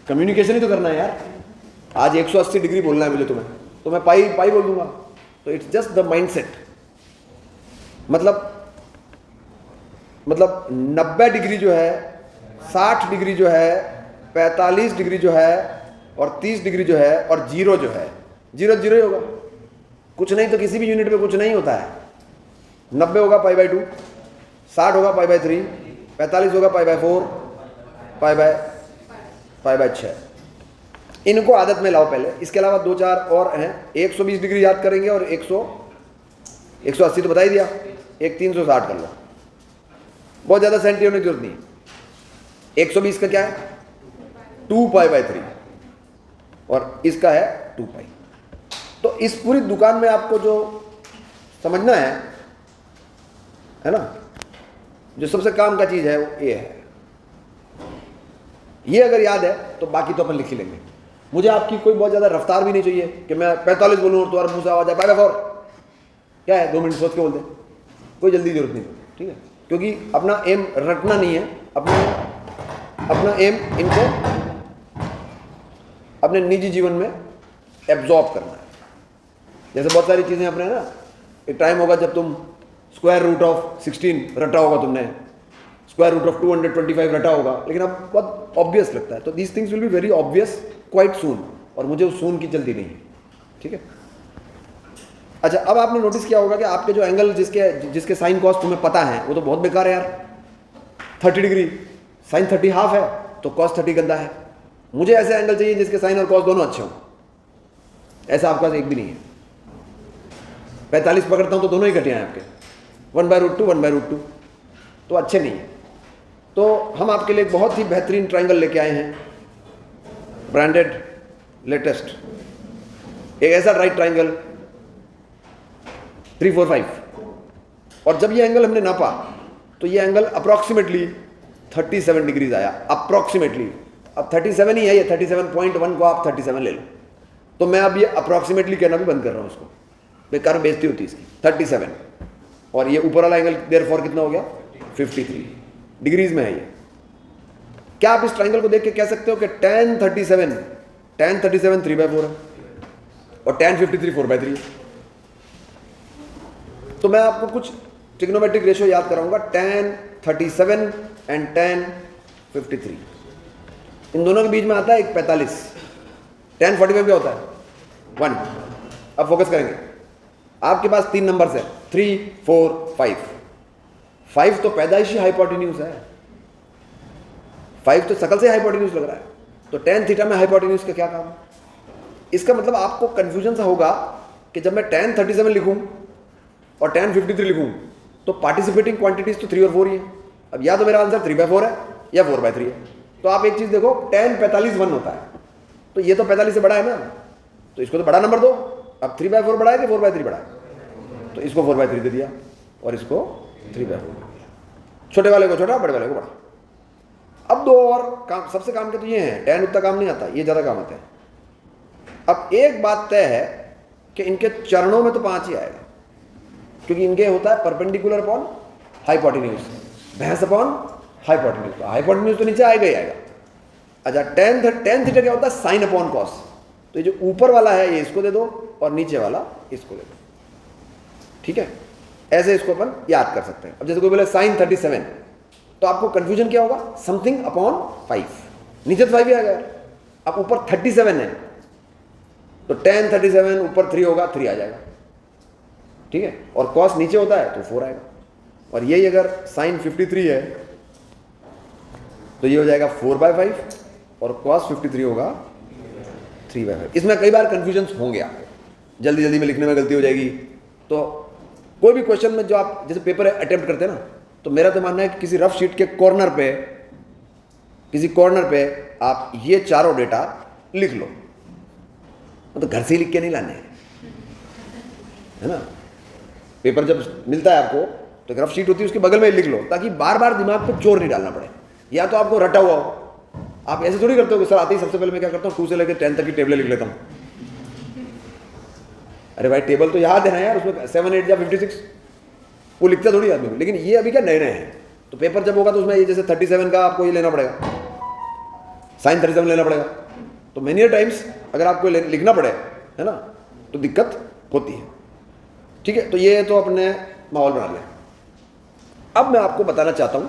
कम्युनिकेशन ही तो करना है यार। आज 180 डिग्री बोलना है मुझे तुम्हें, तो मैं पाई पाई बोल दूंगा। तो इट्स जस्ट द माइंडसेट। मतलब 90 डिग्री जो है, 60 डिग्री जो है, 45 डिग्री जो है, और 30 डिग्री जो है, और जीरो जो है, जीरो जीरो ही होगा। कुछ नहीं तो किसी भी यूनिट में कुछ नहीं होता है। 90 होगा π/2, 60 होगा π/3, 45 होगा π/4, π/6। इनको आदत में लाओ पहले। इसके अलावा 2-4 और हैं। 120 डिग्री याद करेंगे, और 180 तो बता ही दिया। एक 360 कर लो, बहुत ज़्यादा सेंटी होने की जरूरत नहीं। 120 का क्या है? 2π/3, और इसका है 2π। तो इस पूरी दुकान में आपको जो समझना है ना, जो सबसे काम का चीज़ है वो ये है। ये अगर याद है तो बाकी तो अपन लिख ही लेंगे। मुझे आपकी कोई बहुत ज़्यादा रफ्तार भी नहीं चाहिए कि मैं 45 बोलूँ और तुम्हारा मुँह से आवाज आए π/4। क्या है, 2 मिनट सोच के बोलते, कोई जल्दी जरूरत नहीं। ठीक है, क्योंकि अपना एम रटना नहीं है, अपना एम इनको अपने निजी जीवन में एब्जॉर्ब करना है। जैसे बहुत सारी चीज़ें अपने ना, एक टाइम होगा जब तुम √16 रटा होगा, तुमने √225 रटा होगा, लेकिन अब बहुत ऑब्वियस लगता है। तो these things will be very obvious quite soon, और मुझे उस सून की जल्दी नहीं है। ठीक है, अच्छा, अब आपने नोटिस किया होगा कि आपके जो एंगल जिसके साइन कॉस तुम्हें पता है वो तो बहुत बेकार है यार। 30 डिग्री साइन 30 हाफ है, तो कॉस 30 गंदा है। मुझे ऐसे एंगल चाहिए जिसके साइन और कॉस दोनों अच्छे हों। ऐसा आपके पास एक भी नहीं है। 45 पकड़ता हूं तो दोनों ही घटिया हैं आपके, 1/√2 1/√2, तो अच्छे नहीं है। तो हम आपके लिए एक बहुत ही बेहतरीन ट्राइंगल लेके आए हैं, ब्रांडेड लेटेस्ट, एक ऐसा राइट ट्राइंगल 3 4 5। और जब ये एंगल हमने नापा तो ये एंगल अप्रॉक्सीमेटली 37 डिग्रीज आया, अप्रॉक्सीमेटली। अब 37 ही है ये, 37.1 को आप 37 ले लो। तो मैं अब ये अप्रॉक्सीमेटली कहना भी बंद कर रहा हूँ उसको, बेकार बेइज्जती होती है इसकी। 37, और ये ऊपर वाला एंगल देयरफॉर कितना हो गया? 53 डिग्रीज में है ये। क्या आप इस ट्राइंगल को देख के कह सकते हो कि tan 37 3/4 है और tan 53 4/3 है? तो मैं आपको कुछ ट्रिग्नोमेट्रिक रेशियो याद कराऊंगा। tan 37 एंड tan 53, इन दोनों के बीच में आता है एक 45। tan 45 क्या होता है? 1। अब फोकस करेंगे, आपके पास 3 नंबर्स है, 3 4 5। 5 तो पैदाइशी हाइपोटेन्यूज है, 5 तो शकल से हाइपोटेन्यूज लग रहा है। तो tan थीटा में हाइपोटेन्यूज का क्या काम? इसका मतलब आपको कंफ्यूजन सा होगा कि जब मैं tan 37 लिखूं और tan 53 लिखूं तो पार्टिसिपेटिंग क्वांटिटीज तो 3 और 4 ही है। अब या तो मेरा आंसर 3/4 है या 4/3 है। तो आप एक चीज देखो, tan 45 1 होता है, तो ये तो 45 से बड़ा है ना, तो इसको तो बड़ा नंबर दो। अब 3/4 बड़ा है कि 4/3 बड़ा है? तो इसको 4/3 दे दिया और इसको 3/4 दे दिया। छोटे वाले को छोटा, बड़े वाले को बड़ा। अब दो और काम, सबसे काम के तो ये हैं, tan उतना काम नहीं आता, ये ज़्यादा काम आता है। अब एक बात तय है कि इनके चरणों में तो 5 ही आएगा, क्योंकि इनके होता है परपेंडिकुलर अपॉन हाइपोटेन्यूज, भैंस अपॉन हाइपोटेन्यूज। हाइपोटेन्यूज तो नीचे आएगा ही आएगा। अच्छा, tan थीटा क्या होता है? Sine upon cos. तो ये जो ऊपर वाला है ये इसको दे दो और नीचे वाला इसको दे दो। ठीक है, ऐसे इसको अपन याद कर सकते हैं। अब जैसे कोई बोले साइन 37, तो आपको कंफ्यूजन क्या होगा? समथिंग अपॉन 5, नीचे तो 5 ही आ गया। अब ऊपर 37 है तो tan 37 ऊपर 3 होगा, 3 आ जाएगा। ठीक है, और कॉस नीचे होता है तो 4 आएगा। और यही अगर साइन 53 है तो ये हो जाएगा 4/5 और कॉस 53 होगा 3/5। इसमें कई बार कंफ्यूजन होंगे, आपको जल्दी जल्दी में लिखने में गलती हो जाएगी। तो कोई भी क्वेश्चन में जो आप जैसे पेपर अटेम्प्ट करते हैं ना, तो मेरा तो मानना है कि किसी रफ शीट के कॉर्नर पे, किसी कॉर्नर पे आप ये चारों डेटा लिख लो। तो घर से ही लिख के नहीं लाने हैं, है ना। पेपर जब मिलता है आपको तो एक रफ शीट होती है, उसके बगल में लिख लो, ताकि बार बार दिमाग पे जोर नहीं डालना पड़े। या तो आपको रटा हुआ हो, आप ऐसे थोड़ी करते हो कि सर आते ही सबसे पहले मैं क्या करता हूँ 2 से लेकर 10 तक की टेबलें लिख लेता हूँ। अरे भाई टेबल तो याद है ना यार, उसमें 7 8 या 56। वो लिखता थोड़ी आदमी को, लेकिन ये अभी क्या नए नए हैं, तो पेपर जब होगा तो उसमें ये जैसे 37 का आपको ये लेना पड़ेगा, साइन 37 लेना पड़ेगा, तो मेनी टाइम्स अगर आपको लिखना पड़े, है ना, तो दिक्कत होती है। ठीक है, तो ये तो अपने माहौल बना लिया। अब मैं आपको बताना चाहता हूं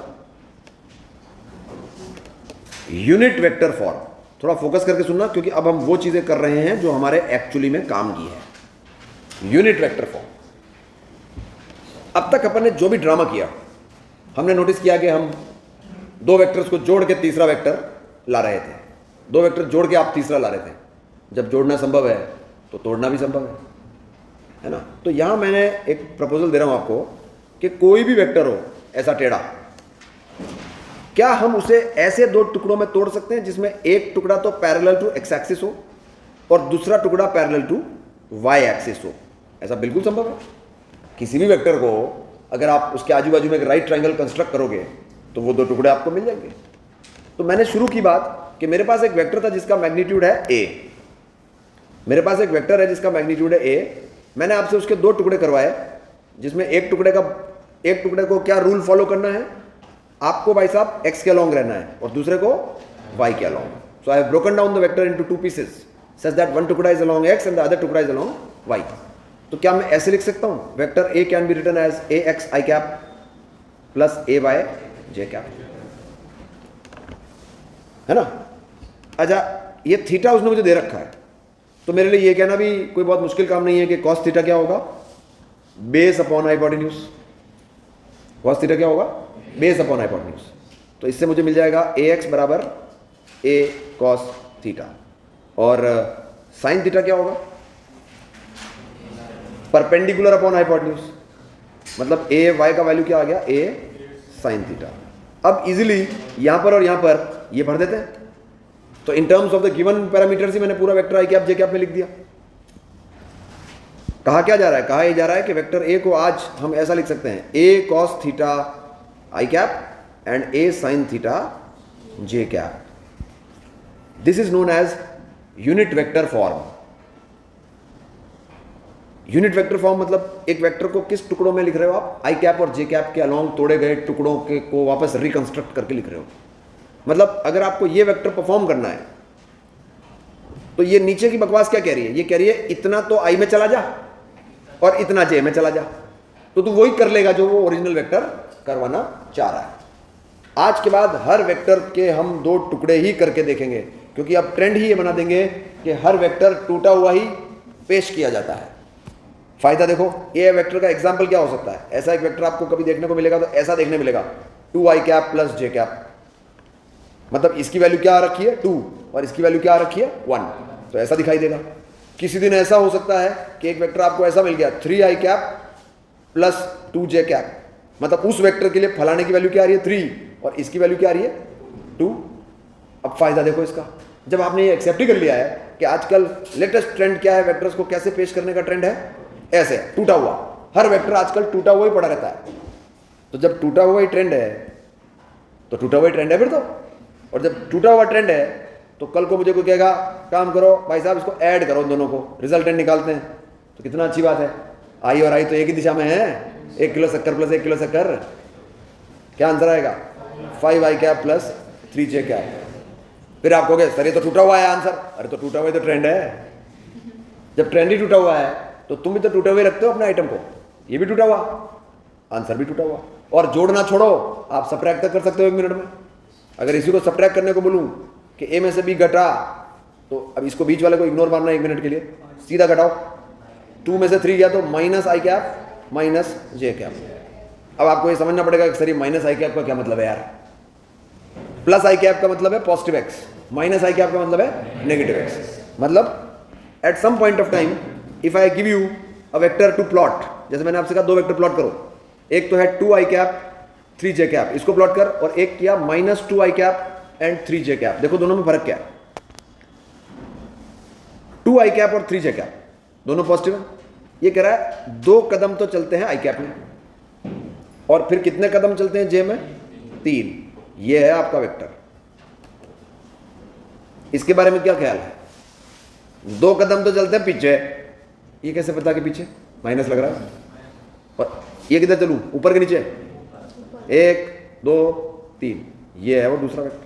यूनिट वेक्टर फॉर्म। थोड़ा फोकस करके सुनना, क्योंकि अब हम वो चीजें कर रहे हैं जो हमारे एक्चुअली में काम की है। यूनिट वेक्टर फॉर्म, अब तक अपन ने जो भी ड्रामा किया, हमने नोटिस किया कि हम दो वेक्टर्स को जोड़ के तीसरा वेक्टर ला रहे थे, दो वेक्टर जोड़ के आप तीसरा ला रहे थे। जब जोड़ना संभव है तो तोड़ना भी संभव है ना। तो यहां मैंने एक प्रपोजल दे रहा हूं आपको कि कोई भी वेक्टर हो ऐसा टेढ़ा, क्या हम उसे ऐसे दो टुकड़ों में तोड़ सकते हैं जिसमें एक टुकड़ा तो पैरेलल टू एक्स एक्सिस हो और दूसरा टुकड़ा पैरेलल टू वाई एक्सिस हो? ऐसा बिल्कुल संभव है। किसी भी वेक्टर को अगर आप उसके आजू बाजू में एक राइट ट्रायंगल कंस्ट्रक्ट करोगे तो वो दो टुकड़े आपको मिल जाएंगे। तो मैंने शुरू की बात कि मेरे पास एक वेक्टर था जिसका मैग्नीट्यूड है ए, मेरे पास एक वेक्टर है जिसका मैग्नीट्यूड है ए। मैंने आपसे उसके दो टुकड़े करवाए, जिसमें एक टुकड़े को क्या रूल फॉलो करना है, आपको भाई साहब x के अलॉन्ग रहना है और दूसरे को y के along. So I have broken down the vector into two pieces such that one टुकड़ा is along x and the other टुकड़ा इज अलॉन्ग y। तो क्या मैं ऐसे लिख सकता हूं, vector a can be written as ax i cap plus a y j cap, है ना। अच्छा, ये थीटा उसने मुझे दे रखा है, तो मेरे लिए ये कहना भी कोई बहुत मुश्किल काम नहीं है कि cos थीटा क्या होगा, base upon hypotenuse. cos theta क्या होगा, बेस अपॉन हाइपोटेन्यूज। तो इससे मुझे मिल जाएगा ax बराबर a cos थीटा, और साइन थीटा क्या होगा, परपेंडिकुलर अपॉन हाइपोटेन्यूज, मतलब a y का वैल्यू क्या आ गया, a साइन थीटा। अब इजीली यहां पर और यहां पर ये भर देते हैं, तो in terms of the given parameters ही मैंने पूरा vector i cap J cap में लिख दिया। कहा क्या जा रहा है, कहा यह जा रहा है कि वेक्टर ए को आज हम ऐसा लिख सकते हैं, a cos theta i cap and a sin theta j cap. This is known as unit vector form. Unit vector form मतलब एक वेक्टर को किस टुकड़ों में लिख रहे हो आप, आई कैप और जे कैप के अलॉन्ग तोड़े गए टुकड़ों के को वापस रिकंस्ट्रक्ट करके लिख रहे हो। मतलब अगर आपको ये वेक्टर परफॉर्म करना है तो ये नीचे की बकवास क्या कह रही है, ये कह रही है इतना तो आई में चला जा और इतना जे में चला जा, तो तू वही कर लेगा जो वो ओरिजिनल वेक्टर करवाना चाह रहा है। आज के बाद हर वेक्टर के हम दो टुकड़े ही करके देखेंगे, क्योंकि अब ट्रेंड ही ये बना देंगे कि हर वेक्टर टूटा हुआ ही पेश किया जाता है। फायदा देखो, ये वेक्टर का एग्जाम्पल क्या हो सकता है, ऐसा एक वेक्टर आपको कभी देखने को मिलेगा तो ऐसा देखने मिलेगा 2i कैप प्लस जे कैप, मतलब इसकी वैल्यू क्या आ रखी है 2 और इसकी वैल्यू क्या आ रखी है 1, तो ऐसा दिखाई देगा। किसी दिन ऐसा हो सकता है कि एक वेक्टर आपको ऐसा मिल गया 3i cap plus 2j cap, मतलब उस वेक्टर के लिए फलाने की वैल्यू क्या आ रही है 3 और इसकी वैल्यू क्या आ रही है 2। अब फायदा देखो इसका, जब आपने ये एक्सेप्ट ही कर लिया है कि आजकल लेटेस्ट ट्रेंड क्या है, वेक्टर्स को कैसे पेश करने का ट्रेंड है, ऐसे टूटा हुआ, हर वेक्टर आजकल टूटा हुआ ही पड़ा रहता है। तो जब टूटा हुआ ही ट्रेंड है तो टूटा हुआ ही ट्रेंड है फिर तो, और जब टूटा हुआ ट्रेंड है तो कल को मुझे कोई कहेगा काम करो भाई साहब इसको ऐड करो, दोनों को रिजल्टेंट निकालते हैं, तो कितना अच्छी बात है। आई और आई तो एक ही दिशा में है, 1 किलो शक्कर प्लस 1 किलो शक्कर, क्या आंसर आएगा 5i cap plus 3j cap. फिर आप कहोगे सर ये तो टूटा हुआ है आंसर, अरे तो टूटा हुआ तो ट्रेंड है, जब ट्रेंड ही टूटा हुआ है तो तुम भी तो टूटे हुए रखते हो अपने आइटम को, ये भी टूटा हुआ, आंसर भी टूटा हुआ। और जोड़ना छोड़ो, आप सब्ट्रैक्ट तक कर सकते हो 1 मिनट में। अगर इसी को सब्ट्रैक्ट करने को बोलूं कि a में से b घटा, तो अब इसको बीच वाले को इग्नोर मारना 1 मिनट के लिए, सीधा घटाओ, 2 में से 3 गया तो minus i cap minus J cap. अब आपको ये समझना पड़ेगा कि सर ये माइनस आई कैप का क्या मतलब है यार, प्लस आई कैप का मतलब है positive x, minus i cap का मतलब है नेगेटिव एक्स। मतलब at some point of time if I give you a vector to plot, जैसे मैंने आपसे कहा 2 वेक्टर प्लॉट करो, एक तो है 2i कैप 3j कैप, इसको प्लॉट कर, और एक किया minus 2i cap and 3j cap. देखो दोनों में फर्क क्या है, 2i कैप और 3j कैप दोनों पॉजिटिव है। ये कह रहा है 2 कदम तो चलते हैं i कैप में, और फिर कितने कदम चलते हैं j में, 3। ये है आपका वेक्टर। इसके बारे में क्या ख्याल है, 2 कदम तो चलते हैं पीछे, ये कैसे पता कि पीछे माइनस लग रहा है, और ये किधर चलूँ, ऊपर के नीचे, 1 2 3, ये है वो दूसरा वेक्टर।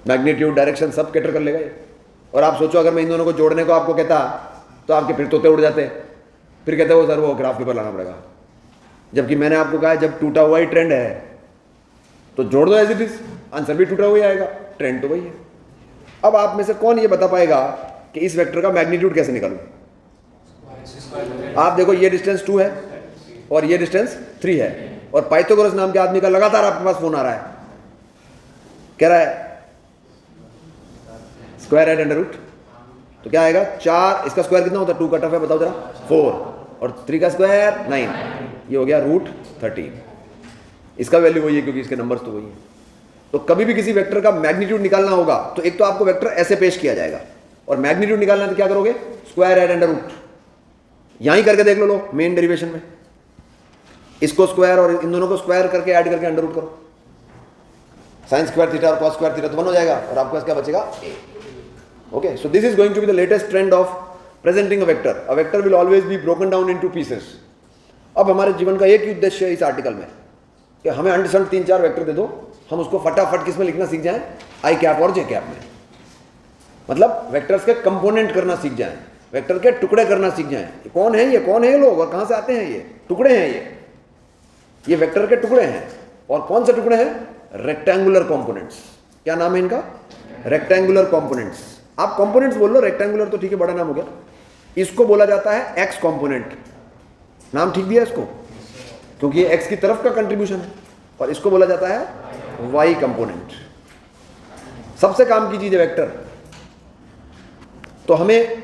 मैग्नीट्यूड, डायरेक्शन सब कैटर कर लेगा ये। और आप सोचो अगर मैं इन दोनों को जोड़ने को आपको कहता तो आपके फिर तोते उड़ जाते, फिर कहते वो सर वो ग्राफ पेपर लाना पड़ेगा। जबकि मैंने आपको कहा जब टूटा हुआ ही ट्रेंड है तो जोड़ दो एज इट इज, आंसर भी टूटा हुआ ही आएगा, ट्रेंड तो वही है। अब आप में से कौन ये बता पाएगा कि इस वेक्टर का मैग्नीट्यूड कैसे निकालूं? आप देखो ये डिस्टेंस 2 है और ये डिस्टेंस 3 है, और पाइथागोरस नाम के आदमी का लगातार आपके पास फोन आ रहा है, कह रहा है स्क्वायर एट अंडर रूट, तो क्या आएगा 4, इसका स्क्वायर कितना होता है, 2 का टफ है बताओ जरा, 4, और 3 का स्क्वायर 9, ये हो गया √13। इसका वैल्यू वही है क्योंकि इसके नंबर्स तो वही है। तो कभी भी किसी वेक्टर का मैग्नीट्यूड निकालना होगा तो एक तो आपको वेक्टर ऐसे पेश किया जाएगा, और मैग्नीट्यूड निकालना है तो क्या करोगे, स्क्वायर एट अंडर रूट। यहां ही करके देख लो मेन डेरिवेशन में, इसको स्क्वायर और इन दोनों को स्क्वायर करके ऐड करके अंडर रूट करो, साइन स्क्वायर थीटा और कॉस स्क्वायर थीटा तो 1 हो जाएगा, और आपके पास क्या बचेगा, a। Okay, so this is going to be the latest trend of presenting a vector. A vector will always be broken down into pieces. अब हमारे जीवन का एक ही उद्देश्य है इस आर्टिकल में कि हमें अंडरस्टैंड 3-4 वेक्टर दे दो, हम उसको फटाफट किस में लिखना सीख जाएं, आई कैप और जे कैप में। मतलब वेक्टर्स के कंपोनेंट करना सीख जाएं, वेक्टर के टुकड़े करना सीख जाएं। ये कौन है ये लोग और कहां से आते हैं, ये टुकड़े हैं, ये वेक्टर के टुकड़े हैं। और कौन से टुकड़े हैं, रेक्टेंगुलर कॉम्पोनेंट्स। क्या नाम है इनका, रेक्टेंगुलर कॉम्पोनेंट्स। आप कंपोनेंट्स बोल लो, रेक्टेंगुलर तो ठीक है, बड़ा नाम हो गया। इसको बोला जाता है एक्स कंपोनेंट, नाम ठीक दिया इसको क्योंकि ये एक्स की तरफ का कंट्रीब्यूशन है, और इसको बोला जाता है वाई कंपोनेंट। सबसे काम की चीज है वेक्टर। तो हमें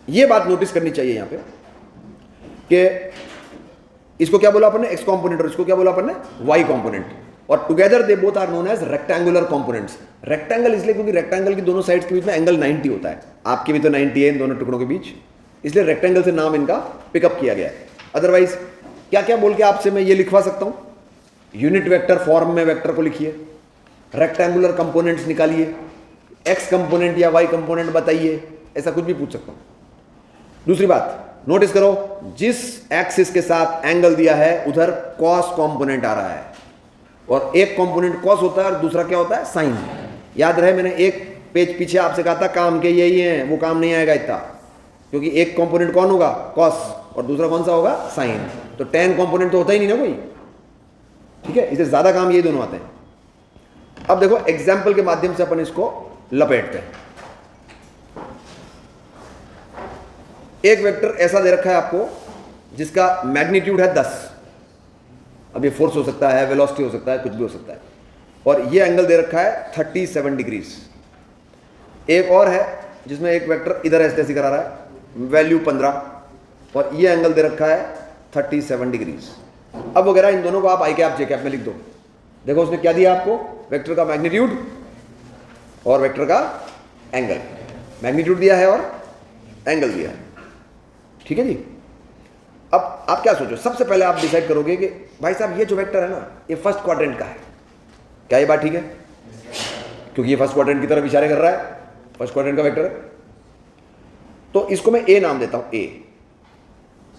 यह बात नोटिस करनी चाहिए यहां पे कि इसको क्या बोला अपन ने, एक्स कंपोनेंट, और इसको क्या बोला अपन ने, वाई कंपोनेंट, और together they both are known as rectangular components. Rectangle इसलिए क्योंकि रेक्टेंगल की दोनों साइड्स के बीच में एंगल 90 होता है, आपके भी तो 90 है इन दोनों टुकड़ों के बीच, इसलिए रेक्टेंगल से नाम इनका पिकअप किया गया है। अदरवाइज क्या क्या बोल के आपसे मैं ये लिखवा सकता हूं, यूनिट वेक्टर फॉर्म में वेक्टर को लिखिए, रेक्टेंगुलर कंपोनेंट्स निकालिए, एक्स कंपोनेंट या वाई कंपोनेंट बताइए, ऐसा कुछ भी पूछ सकता हूं। दूसरी बात नोटिस करो, जिस एक्सिस के साथ एंगल दिया है उधर कॉस कंपोनेंट आ रहा है, और एक कंपोनेंट कॉस होता है और दूसरा क्या होता है, साइन। याद रहे मैंने एक पेज पीछे आपसे कहा था काम के यही है, वो काम नहीं आएगा इतना, क्योंकि एक कंपोनेंट कौन होगा, कॉस, और दूसरा कौन सा होगा, साइन। तो tan कंपोनेंट तो होता ही नहीं ना कोई, ठीक है, इसे ज्यादा काम ये दोनों आते हैं। अब देखो एग्जाम्पल के माध्यम से अपन इसको लपेटते हैं। एक वेक्टर ऐसा दे रखा है आपको जिसका मैग्नीट्यूड है 10, अब ये फोर्स हो सकता है, वेलोसिटी हो सकता है, कुछ भी हो सकता है, और ये एंगल दे रखा है 37 डिग्रीज। एक और है जिसमें एक वेक्टर इधर ऐसे करा रहा है, वैल्यू 15, और ये एंगल दे रखा है 37 डिग्रीज। अब वगैरह इन दोनों को आप आई कैप जे कैप में लिख दो। देखो उसने क्या दिया आपको, वेक्टर का मैग्नीट्यूड और वेक्टर का एंगल, मैग्नीट्यूड दिया है और एंगल दिया है, ठीक है जी। अब आप क्या सोचो, सबसे पहले आप डिसाइड करोगे कि भाई साहब ये जो वेक्टर है ना, ये फर्स्ट क्वाड्रेंट का है, क्या ये बात ठीक है, क्योंकि ये फर्स्ट क्वाड्रेंट की तरफ इशारे कर रहा है, फर्स्ट क्वाड्रेंट का वेक्टर है, तो इसको मैं ए नाम देता हूं, ए।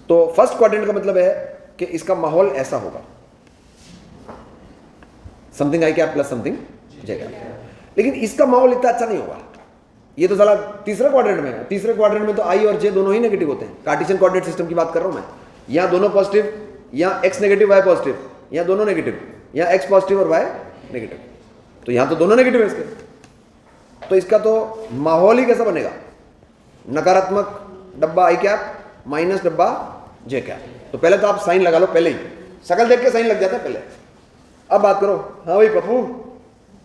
तो फर्स्ट क्वाड्रेंट का मतलब है कि इसका माहौल ऐसा होगा, something I cap plus something J cap. लेकिन इसका माहौल इतना अच्छा नहीं होगा, ये तो साला तीसरे क्वाड्रेंट में है, तीसरे क्वाड्रेंट में तो आई और जे दोनों ही नेगेटिव होते हैं। कार्टेशियन कोऑर्डिनेट सिस्टम की बात कर रहा हूं मैं, यहां दोनों पॉजिटिव, यहां एक्स नेगेटिव वाई पॉजिटिव, यहां दोनों नेगेटिव, यहां एक्स पॉजिटिव और वाई नेगेटिव, तो यहां तो दोनों नेगेटिव है इसके, तो इसका तो माहौल ही कैसा बनेगा, नकारात्मक डब्बा आई कैप माइनस डब्बा जे कैप। तो पहले तो आप साइन लगा लो, पहले ही शकल देख के साइन लग जाता है पहले। अब बात करो, हाँ भाई पप्पू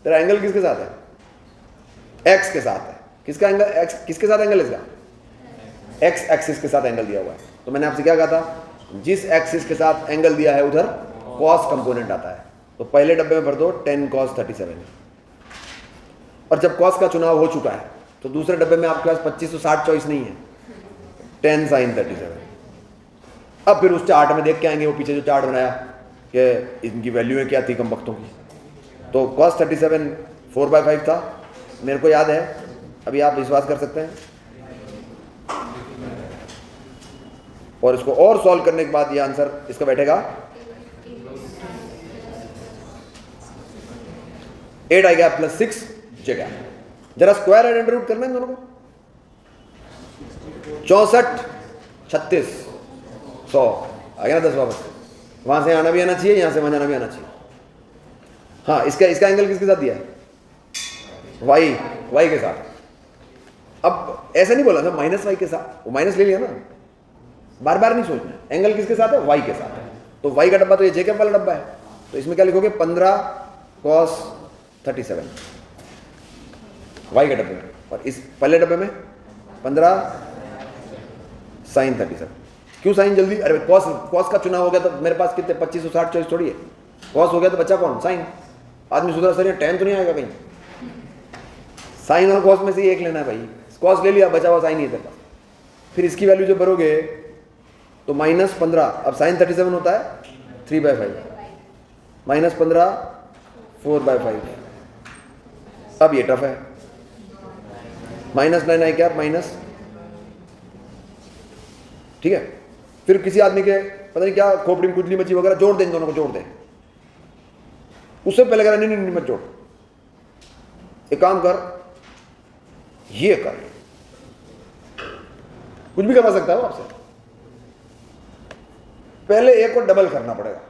तेरा एंगल किसके साथ है, एक्स के साथ है। किसका एंगल, एक्स किसके साथ एंगल, इसका एक्स एक्सिस के साथ एंगल दिया हुआ है। तो मैंने आपसे क्या कहा था, जिस एक्सिस के साथ एंगल दिया है उधर कॉस कंपोनेंट आता है, तो पहले डब्बे में भर दो 10 cos 37, और जब कॉस का चुनाव हो चुका है तो दूसरे डब्बे में आपके पास 2560 चॉइस नहीं है, 10 sin 37। अब फिर उस चार्ट में देख के आएंगे, वो पीछे जो चार्ट बनाया कि इनकी वैल्यू क्या थी कम वक्तों की, तो cos 37 4/5 था, मेरे को याद है, अभी आप विश्वास कर सकते हैं। और इसको और सॉल्व करने के बाद ये आंसर इसका बैठेगा 8 आई गैप प्लस 6 जे गैप। जरा स्क्वायर एंड अंडर रूट करना है दोनों को। 64 36 100 आ गया ना 10 वापस। वहां से आना भी आना चाहिए, यहां से वहां जाना भी आना चाहिए। हाँ, इसका एंगल किसके साथ दिया है? वाई के साथ। अब ऐसा नहीं बोला था माइनस वाई के साथ, वो माइनस ले लिया ना, बार बार नहीं सोचना। एंगल किसके साथ है? वाई के साथ है। तो वाई का डब्बा तो ये जे कैप वाला डब्बा है, तो इसमें क्या लिखोगे? 15 cos 37 वाई के डब्बे में, और इस पहले डब्बे में 15 sin 37। क्यों साइन जल्दी? अरे कॉस का चुनाव हो गया तो मेरे पास कितने 2560 चॉइस थोड़ी है। कॉस हो गया तो बच्चा कौन? साइन। आदमी सुधरा सर, टेन तो नहीं आएगा कहीं। साइन और कॉस में से एक लेना है भाई। कॉस ले लिया, बचा हुआ साइन ही है तेरे पास। फिर इसकी वैल्यू जब भरोगे तो -15, अब sin 37 होता है 3/5, -15 4/5। अब ये टफ है, -9 आई कैप माइनस, ठीक है। फिर किसी आदमी के पता नहीं क्या खोपड़ी में कुचली मची वगैरह, जोड़ दें, दोनों को जोड़ दें। उससे पहले कह नहीं मत जोड़, एक काम कर, ये कर, कुछ भी करवा सकता है वो आपसे। पहले एक को डबल करना पड़ेगा।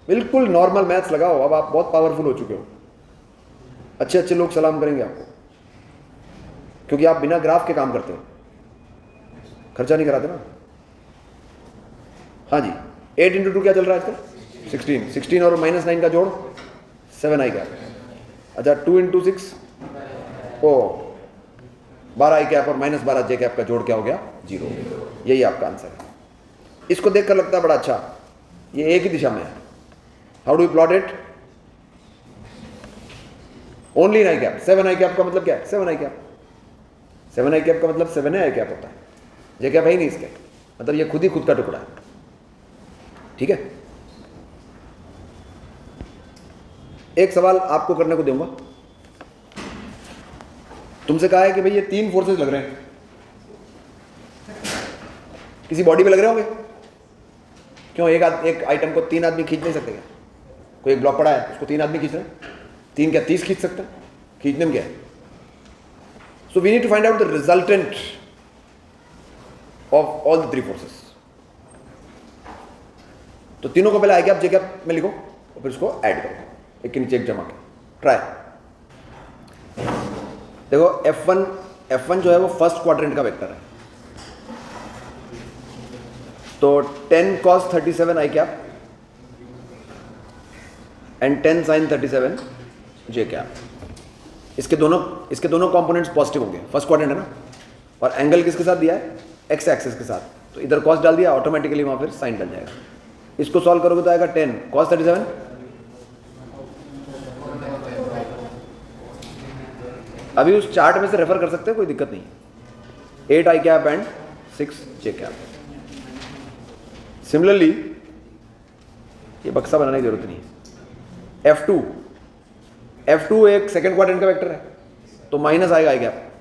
बिल्कुल नॉर्मल मैथ्स लगाओ। अब आप बहुत पावरफुल हो चुके हो, अच्छे अच्छे लोग सलाम करेंगे आपको, क्योंकि आप बिना ग्राफ के काम करते हो, खर्चा नहीं कराते ना। हाँ जी, 8 × 2 क्या चल रहा है आजकल? 16 और -9 का जोड़ 7 आई कैप। अच्छा, 2 × 6 12 आई कैप और -12 जे कैप का जोड़ क्या हो गया? 0। यही आपका आंसर है। इसको देखकर लगता है बड़ा अच्छा, ये एक ही दिशा में है। How do you plot it? Only in I cap. 7 I cap का मतलब क्या है? 7 आई कैप। 7 आई कैप का मतलब 7 आई कैप होता है, जे कैप है ही नहीं इसके, मतलब ये खुद ही खुद का टुकड़ा है, ठीक है। एक सवाल आपको करने को दूंगा। तुमसे कहा है कि भाई ये 3 फोर्सेस लग रहे हैं, किसी बॉडी पे लग रहे होंगे। क्यों एक आइटम को 3 आदमी खींच नहीं सकते क्या? कोई एक ब्लॉक पड़ा है, उसको 3 आदमी खींच रहे हैं, 3 क्या 30 खींच सकते हैं? खींचने में क्या है? So we need to find out the resultant of all the 3 forces. तो तीनों को पहले आई कैप जे कैप में लिखो और फिर इसको ऐड करो, एक के नीचे एक जमा के। ट्राई। देखो F1 जो है वो फर्स्ट क्वाड्रेंट का वेक्टर है, तो 10 cos 37 I cap and 10 sin 37 J cap. इसके दोनों कंपोनेंट्स पॉजिटिव होंगे, फर्स्ट क्वाड्रेंट है ना, और एंगल किसके साथ दिया है? एक्स एक्सिस के साथ। तो इधर cos डाल दिया, ऑटोमेटिकली वहां फिर साइन डल जाएगा। इसको सॉल्व करोगे तो आएगा 10 cos 37, अभी उस चार्ट में से रेफर कर सकते हैं, कोई दिक्कत नहीं। 8 i cap and 6 j cap. Similarly ये बक्सा बनाने की जरूरत नहीं है। F2 एक सेकेंड क्वाड्रेंट का वेक्टर है, तो माइनस आएगा आई कैप,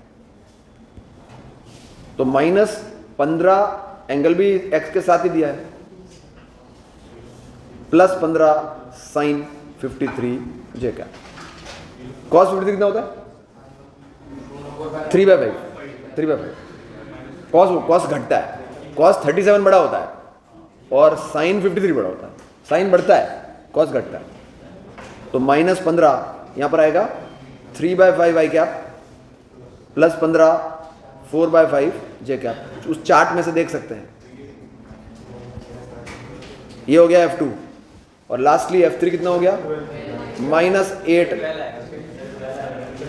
तो -15 एंगल भी x के साथ ही दिया है, +15 sin 53 जे कैप। cos 53 कितना होता है? 3/5। cos घटता है, cos 37 बड़ा होता है और sin 53 बड़ा होता है। sin बढ़ता है, cos घटता है, तो -15 यहां पर आएगा 3/5 आई कैप +15 4/5 जे कैप। उस चार्ट में से देख सकते हैं। ये हो गया F2, और लास्टली F3 कितना हो गया? -8।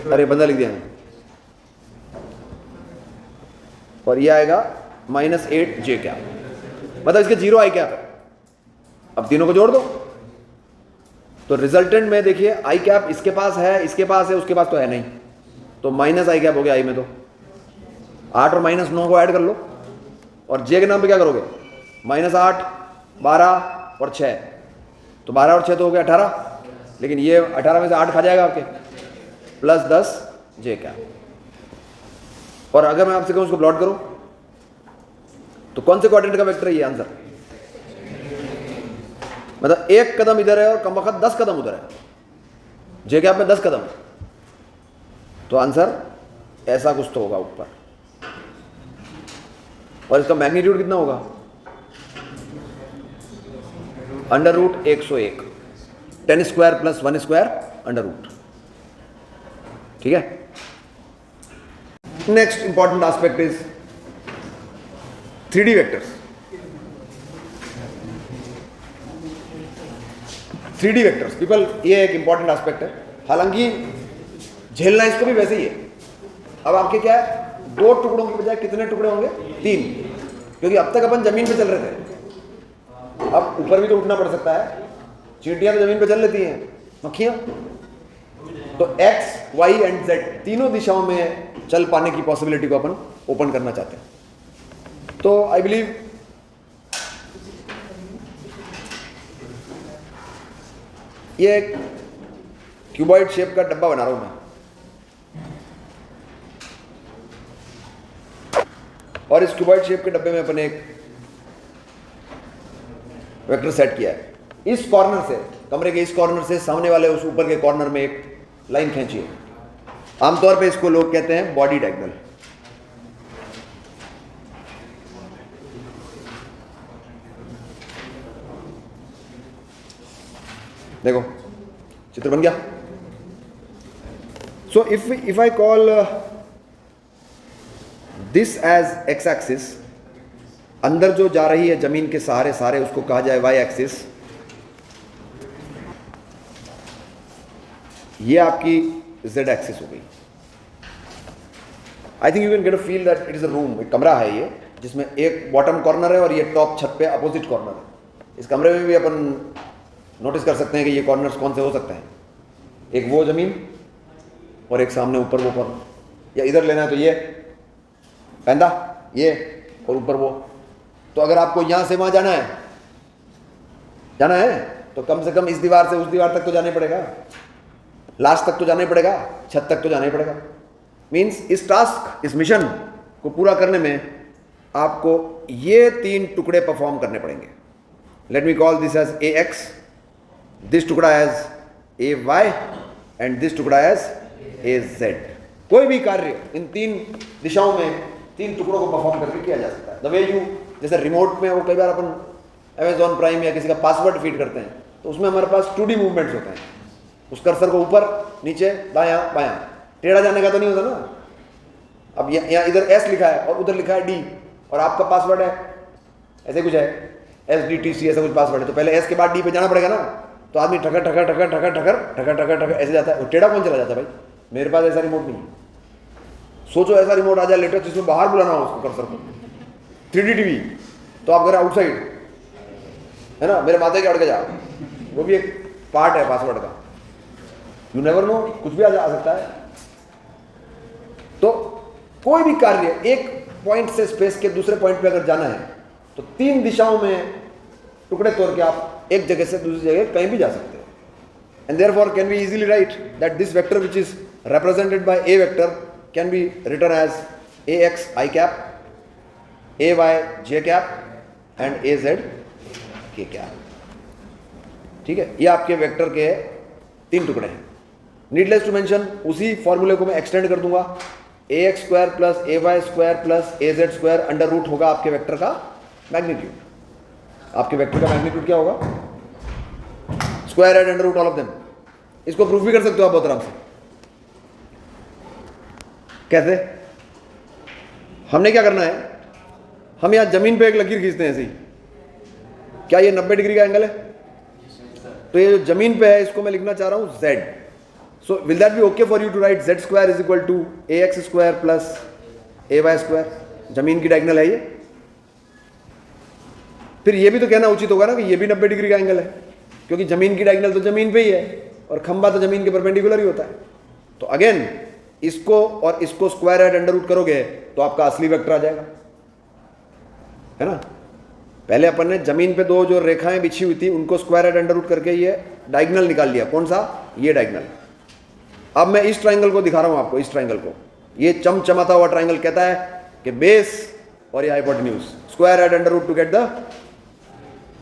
अरे बंदा लिख दिया है, और ये आएगा -8 जे कैप, मतलब इसके 0 आई कैप है। अब तीनों को जोड़ दो, तो रिजल्टेंट में देखिए आई कैप इसके पास है, इसके पास है, उसके पास तो है नहीं, तो माइनस आई कैप हो गया आई में। तो 8 और -9 को ऐड कर लो, और जे के नाम पे क्या करोगे? -8 12 और 6, तो 12 और 6 तो हो गया 18, लेकिन ये 18 में से 8 खा जाएगा आपके, +10 जे कैप। और अगर मैं आपसे कहूँ उसको प्लॉट करो, तो कौन से क्वाड्रेंट का वेक्टर है ये आंसर? मतलब एक कदम इधर है और कम वक्त 10 कदम उधर है, जे गैप में 10 कदम है, तो आंसर ऐसा कुछ तो होगा ऊपर। और इसका मैग्नीट्यूड कितना होगा? Under root 101, 10 square plus 1 square under root. ठीक है। Next important aspect is 3D vectors. 3D vectors people, ये एक इंपॉर्टेंट एस्पेक्ट है, हालांकि झेलना इसको भी वैसे ही है। अब आपके क्या है, 2 टुकड़ों की बजाय कितने टुकड़े होंगे? 3, क्योंकि अब तक अपन जमीन पे चल रहे थे, अब ऊपर भी तो उठना पड़ सकता है। चींटियां तो जमीन पे चल लेती हैं, मक्खियां तो x, y एंड z तीनों दिशाओं में चल पाने की पॉसिबिलिटी को अपन ओपन करना चाहते हैं। तो आई बिलीव ये एक क्यूबॉइड शेप का डब्बा बना रहा हूं मैं, और इस क्यूबॉइड शेप के डब्बे में अपन एक वेक्टर सेट किया है। इस कॉर्नर से, कमरे के इस कॉर्नर से सामने वाले उस ऊपर के कॉर्नर में एक लाइन खींचिए। आमतौर पे इसको लोग कहते हैं बॉडी डायगोनल। देखो चित्र बन गया। So if I call this as x axis, अंदर जो जा रही है जमीन के सहारे सारे, उसको कहा जाए वाई एक्सिस। ये आपकी जेड एक्सिस हो गई। I think you can get a feel that it is a room, एक कमरा है ये, जिसमें एक बॉटम कॉर्नर है और ये टॉप छत पे अपोजिट कॉर्नर है। इस कमरे में भी अपन नोटिस कर सकते हैं कि ये कॉर्नर्स कौन से हो सकते हैं। एक वो जमीन और एक सामने ऊपर वो कॉर्नर, या इधर लेना है तो ये पैंदा, ये और ऊपर वो। तो अगर आपको यहां से वहां जाना है तो कम से कम इस दीवार से उस दीवार तक तो जाना ही पड़ेगा, लास्ट तक तो जाना ही पड़ेगा, छत तक तो जाना ही पड़ेगा। मीन्स इस टास्क, इस मिशन को पूरा करने में आपको ये 3 टुकड़े परफॉर्म करने पड़ेंगे। Let me call this as a x, this टुकड़ा as a y and this टुकड़ा एज ए जेड। कोई भी कार्य इन 3 दिशाओं में 3 टुकड़ों को परफॉर्म करके किया जा सकता है। द वे यू, जैसे रिमोट में वो कई बार अपन अमेजॉन प्राइम या किसी का पासवर्ड फीड करते हैं, तो उसमें हमारे पास 2D मूवमेंट्स होते हैं। उस कर्सर को ऊपर नीचे दायां बायां, टेढ़ा जाने का तो नहीं होता ना। अब यहाँ इधर S लिखा है और उधर लिखा है D, और आपका पासवर्ड है ऐसे कुछ है SDTC, ऐसा कुछ पासवर्ड है, तो पहले S के बाद D पे जाना पड़ेगा ना। तो आदमी ठकर ठकर ठकर ठकर ठकर ठकर ठकर ठकर ऐसे जाता है। टेढ़ा कौन चला जाता है भाई? मेरे पास ऐसा रिमोट नहीं है। सोचो ऐसा रिमोट आ जाए लेटेस्ट, जिसमें बाहर बुलाना हो उसको कर्सर को, 3D टीवी, तो आप घर आउटसाइड है ना, मेरे माथे के अड़ के जा, वो भी एक पार्ट है पासवर्ड का। यू नेवर नो, कुछ भी आ सकता है। तो कोई भी कार्य एक पॉइंट से स्पेस के दूसरे पॉइंट पे अगर जाना है तो 3 दिशाओं में टुकड़े तोड़ के आप एक जगह से दूसरी जगह कहीं भी जा सकते हो। And therefore can be easily right that this vector which is represented by a vector can be written as ax I cap, ay j cap and az k cap। ठीक है, ये आपके वेक्टर के 3 टुकड़े हैं। नीडलेस टू मेंशन, उसी फॉर्मूले को मैं एक्सटेंड कर दूंगा, ax square plus ay square plus az square under root होगा आपके वेक्टर का मैग्नीट्यूड। आपके वेक्टर का मैग्नीट्यूड क्या होगा? Square and under root all of them. इसको प्रूफ भी कर सकते हो आप बहुत आराम से। कैसे? हमने क्या करना है, हम यहां जमीन पे एक लकीर खींचते हैं ऐसे ही। क्या ये 90 डिग्री का एंगल है? तो ये जो जमीन पे है इसको मैं लिखना चाह रहा हूं z। So will that be okay for you to write z square is equal to ax square plus ay square? जमीन की डायगोनल है ये। फिर ये भी तो कहना उचित होगा ना कि ये भी 90 डिग्री का एंगल है, क्योंकि जमीन की डायगोनल तो जमीन पे ही है और खंबा तो जमीन के परपेंडिकुलर ही होता है। तो अगेन इसको और इसको स्क्वायर एंड अंडर रूट करोगे तो आपका असली वेक्टर आ जाएगा, है ना। पहले अपन ने जमीन पे 2 जो रेखाएं बिछी हुई थी उनको स्क्वायर एंड अंडर रूट करके ये डायगोनल निकाल लिया। कौन सा? ये डायगोनल। अब मैं इस ट्राइंगल को दिखा रहा हूं आपको, इस ट्राइंगल को। ये चमचमाता हुआ ट्राइंगल कहता है कि बेस और ये hypotenuse, square add under root to get the,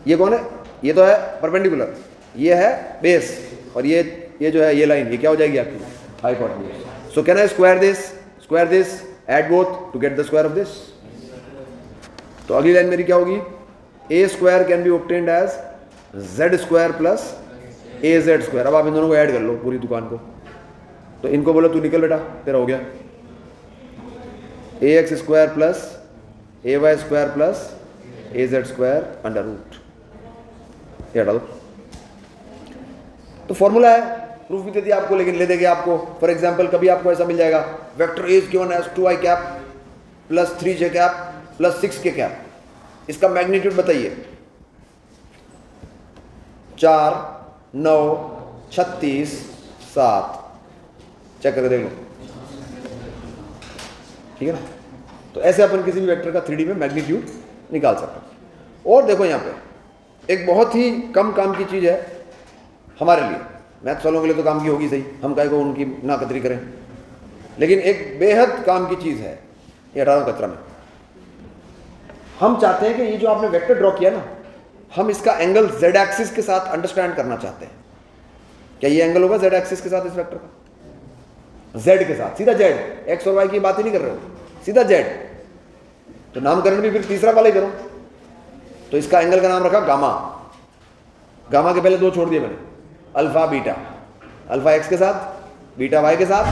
ये कौन है, ये तो है परपेंडिकुलर, ये है बेस, और ये जो है ये लाइन, ये क्या हो जाएगी आपकी hypotenuse. So can I square this at both to get the square of this. तो अगली लाइन मेरी क्या होगी, a square can be obtained as z square plus a z square. अब आप इन दोनों को ऐड कर लो पूरी दुकान को, तो इनको बोलो तू निकल बेटा, तेरा हो गया ए x square plus A Y square plus a z square under root, ये हटा दो। तो फॉर्मूला है, प्रूफ भी दे दिया आपको, लेकिन ले देंगे आपको। फॉर एग्जाम्पल कभी आपको ऐसा मिल जाएगा, vector A is given as 2i cap plus 3j cap plus 6k cap, इसका मैग्नीट्यूड बताइए, 4 9 36 7, चेक करके देख लो, ठीक है ना। तो ऐसे अपन किसी भी वेक्टर का 3D में मैग्नीट्यूड निकाल सकते हैं। और देखो यहाँ पे एक बहुत ही कम काम की चीज़ है हमारे लिए, मैथ्स वालों के लिए तो काम की होगी सही, हम काहे को उनकी नाकदरी करें, लेकिन एक बेहद काम की चीज़ है ये 18 कतरा में। हम चाहते हैं कि ये जो आपने वेक्टर ड्रॉ किया ना, हम इसका एंगल z एक्सिस के साथ अंडरस्टैंड करना चाहते हैं। क्या ये एंगल होगा z एक्सिस के साथ इस वेक्टर का, z के साथ, सीधा z, x और y की बात ही नहीं कर रहे हो, सीधा z। तो नामकरण भी फिर तीसरा वाला ही करो, तो इसका एंगल का नाम रखा गामा। गामा के पहले 2 छोड़ दिए मैंने, अल्फा बीटा, अल्फा x के साथ, बीटा y के साथ,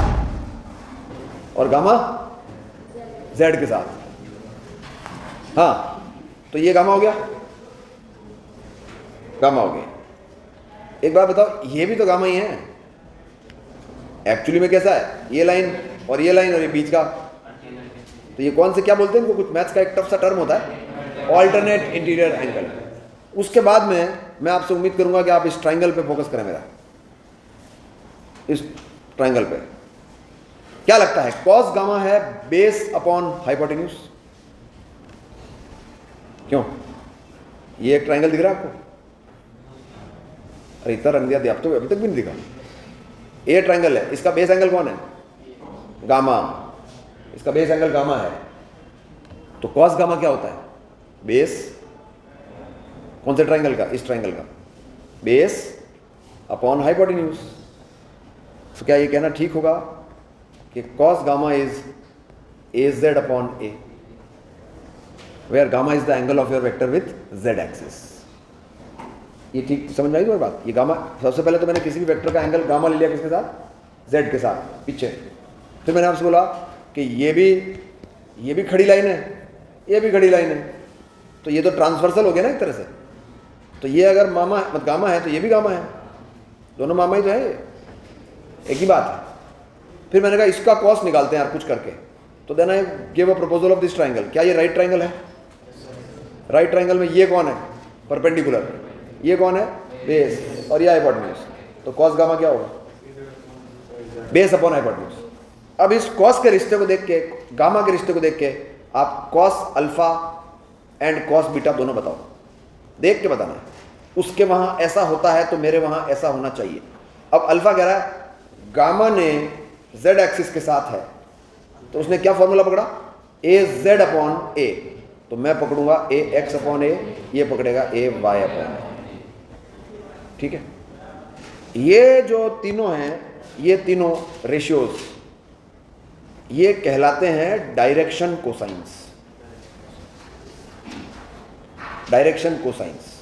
और गामा z के साथ। हाँ, तो ये गामा हो गया, गामा हो गया। एक बात बताओ, ये भी तो गामा ही है एक्चुअली में। कैसा है, ये लाइन और ये लाइन और ये बीच का, तो ये कौन से क्या बोलते हैं इनको, कुछ मैथ्स का एक टफ सा टर्म होता है, ऑल्टरनेट इंटीरियर एंगल। उसके बाद में मैं आपसे उम्मीद करूंगा कि आप इस ट्राइंगल पे फोकस करें मेरा, इस ट्राइंगल पे। क्या लगता है, कॉस गामा है बेस अपॉन हाइपोटेन्यूज, क्यों? ये एक ट्राइंगल दिख रहा है आपको, अरे इतना रंग दिया आप तो अभी तक भी नहीं दिखा। ये ट्राइंगल है, इसका बेस एंगल कौन है, गामा, इसका बेस एंगल गामा है। तो कॉस गामा क्या होता है, बेस कौन से ट्राइंगल का, इस ट्राइंगल का, बेस अपॉन हाइपोटेन्यूज। तो क्या ये कहना ठीक होगा कि cos gamma is A z upon A, where gamma is the angle of your vector with z axis. ये ठीक समझ में आई तुम्हारी बात। ये गामा, सबसे पहले तो मैंने किसी भी वेक्टर का एंगल गामा ले लिया किसके साथ, जेड के साथ पीछे। फिर मैंने आपसे बोला कि ये भी खड़ी लाइन है, ये भी खड़ी लाइन है, तो ये तो ट्रांसवर्सल हो गया ना एक तरह से। तो ये अगर गामा है तो ये भी गामा है, दोनों मामा ही तो है, एक ही बात है। फिर मैंने कहा इसका कॉस निकालते हैं यार कुछ करके, तो then I give a proposal of this triangle. क्या ये राइट ट्राइंगल है? राइट ट्राइंगल में ये कौन है, परपेंडिकुलर, ये कौन है, बेस, और ये हाइपोटेन्यूज। तो कॉस गामा क्या होगा, बेस अपॉन हाइपोटेन्यूज। अब इस कॉस के रिश्ते को देख के, गामा के रिश्ते को देख के आप cos alpha and cos beta दोनों बताओ, देख के बताना है। उसके वहां ऐसा होता है तो मेरे वहां ऐसा होना चाहिए। अब अल्फा कह रहा है गामा ने जेड एक्सिस के साथ है, तो उसने क्या फॉर्मूला पकड़ा, ए जेड अपॉन ए, तो मैं पकड़ूंगा ए एक्स अपॉन ए, ये पकड़ेगा ए वाई अपॉन ए, ठीक है। ये जो तीनों हैं, ये तीनों रेशियोज, ये कहलाते हैं डायरेक्शन कोसाइंस, डायरेक्शन कोसाइंस।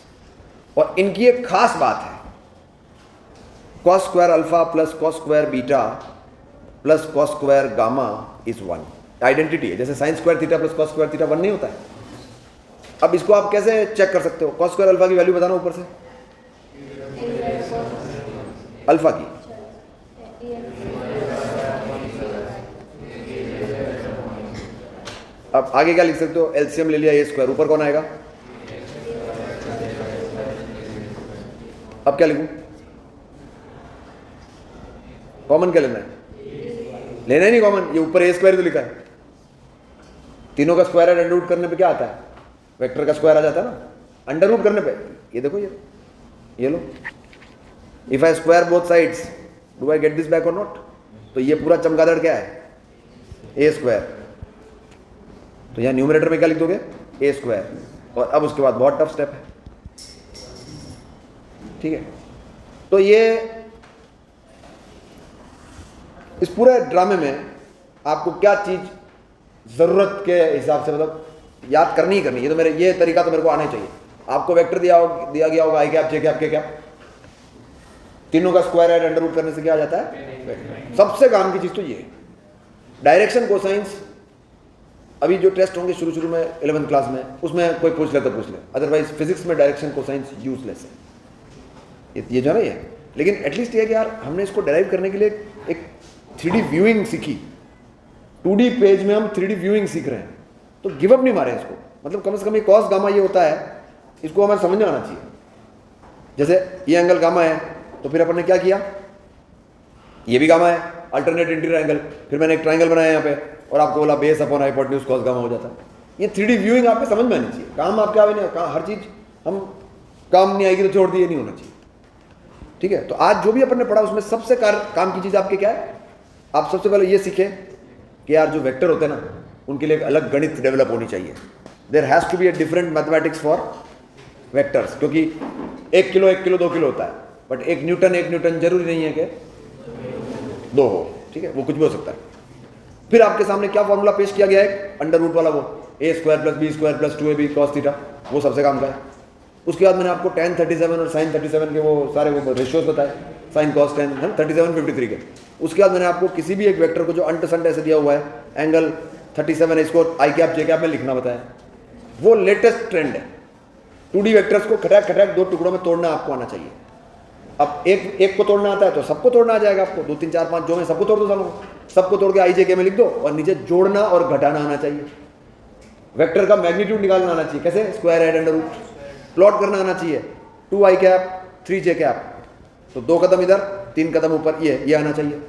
और इनकी एक खास बात है, cos square alpha plus cos square beta plus cos square gamma is 1, identity है। जैसे sine square theta plus cos square theta 1 नहीं होता है। अब इसको आप कैसे चेक कर सकते हो, कॉस स्क्वायर अल्फा की वैल्यू बताना ऊपर से, अल्फा की, अब आगे क्या लिख सकते हो, एलसीएम ले लिया ए स्क्वायर, ऊपर कौन आएगा, अब क्या लिखूं, कॉमन क्या लेना है, लेना ही नहीं कॉमन, ये ऊपर ए स्क्वायर तो लिखा है, तीनों का स्क्वायर अंडर रूट करने पे क्या आता है, वेक्टर का स्क्वायर आ जाता है ना अंडर रूट करने पे। ये देखो ये लो, if I square both sides do I get this back or not. तो ये पूरा चमगादड़ क्या है, ए स्क्वायर। तो यहाँ न्यूमरेटर में क्या लिख दोगे, ए स्क्वायर, और अब उसके बाद बहुत टफ स्टेप है, ठीक है। तो ये इस पूरे ड्रामे में आपको क्या चीज जरूरत के हिसाब से मतलब याद करनी ही करनी है, तो मेरे ये तरीका तो मेरे को आना ही चाहिए। आपको वेक्टर दिया गया होगा आई कैप जे कैप के कैप, तीनों का स्क्वायर एड अंडर रूट करने से क्या आ जाता है, सबसे काम की चीज तो ये डायरेक्शन कोसाइंस। अभी जो टेस्ट होंगे शुरू शुरू में 11th क्लास में, उसमें कोई पूछ ले तो पूछ ले, अदरवाइज फिजिक्स में डायरेक्शन कोसाइंस यूजलेस है, ये जो है ना ये। लेकिन एटलीस्ट ये कि यार हमने इसको डेराइव करने के लिए एक 3D व्यूइंग सीखी, 2D पेज में हम 3D व्यूइंग सीख रहे हैं, तो गिव अप नहीं मारे इसको। मतलब कम से कम ये कॉस गामा ये होता है, इसको हमें समझ में आना चाहिए। जैसे ये एंगल गामा है, तो फिर अपन ने क्या किया, ये भी गामा है, अल्टरनेट इंटीरियर एंगल, फिर मैंने एक ट्राइंगल बनाया यहाँ पे और आपको बोला base upon hypotenuse cos gamma हो जाता है। ये 3D व्यूइंग आपको समझ में आनी चाहिए। काम आपके आवे नहीं, हर चीज हम काम नहीं आएगी तो छोड़ दिए, नहीं होना चाहिए, ठीक है। तो आज जो भी अपन ने पढ़ा उसमें सबसे काम की चीज आपके क्या है, आप सबसे पहले ये सीखे कि यार जो वेक्टर होते हैं ना, उनके लिए एक अलग गणित डेवलप होनी चाहिए। There has to be a different mathematics for vectors, क्योंकि 1 किलो 1 किलो 2 किलो होता है, बट 1 न्यूटन जरूरी नहीं है कि 2 हो, ठीक है, वो कुछ भी हो सकता है। फिर आपके सामने क्या फॉर्मूला पेश किया गया है, अंडर रूट वाला, वो a square plus B square plus 2ab cos theta, वो सबसे काम का है। उसके बाद मैंने आपको tan 37 और sin 37 के वो सारे वो रेशियोज बताए, sin cos tan 37 53 के। उसके बाद मैंने आपको किसी भी एक वेक्टर को जो अंट ऐसे दिया हुआ है, एंगल 37 है, इसको आई कैप जे कैप में लिखना बताया। वो लेटेस्ट ट्रेंड है, 2D वेक्टर्स को खटैक खटैक 2 टुकड़ों में तोड़ना आपको आना चाहिए। अब एक को तोड़ना आता है तो सबको तोड़ना आ जाएगा आपको, 2 3 4 5 जो में सबको तोड़ दो, सबको तोड़ के आई जे के में लिख दो, और नीचे जोड़ना और घटाना आना चाहिए। वेक्टर का मैग्नीट्यूड निकालना आना चाहिए, कैसे, square add under root, plot करना आना चाहिए, 2 आई कैप 3 जे कैप, तो 2 कदम इधर 3 कदम ऊपर, ये आना चाहिए,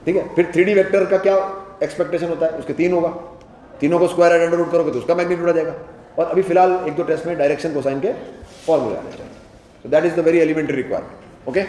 ठीक है। फिर 3D वेक्टर का क्या एक्सपेक्टेशन होता है, उसके 3 होगा, तीनों को स्क्वायर एड अंडर रूट करोगे तो उसका मैग्नीट्यूड आ जाएगा। और अभी फिलहाल 1-2 टेस्ट में डायरेक्शन कोसाइन के फॉर्मूले आने चाहिए। So that is the very elementary requirement. Okay.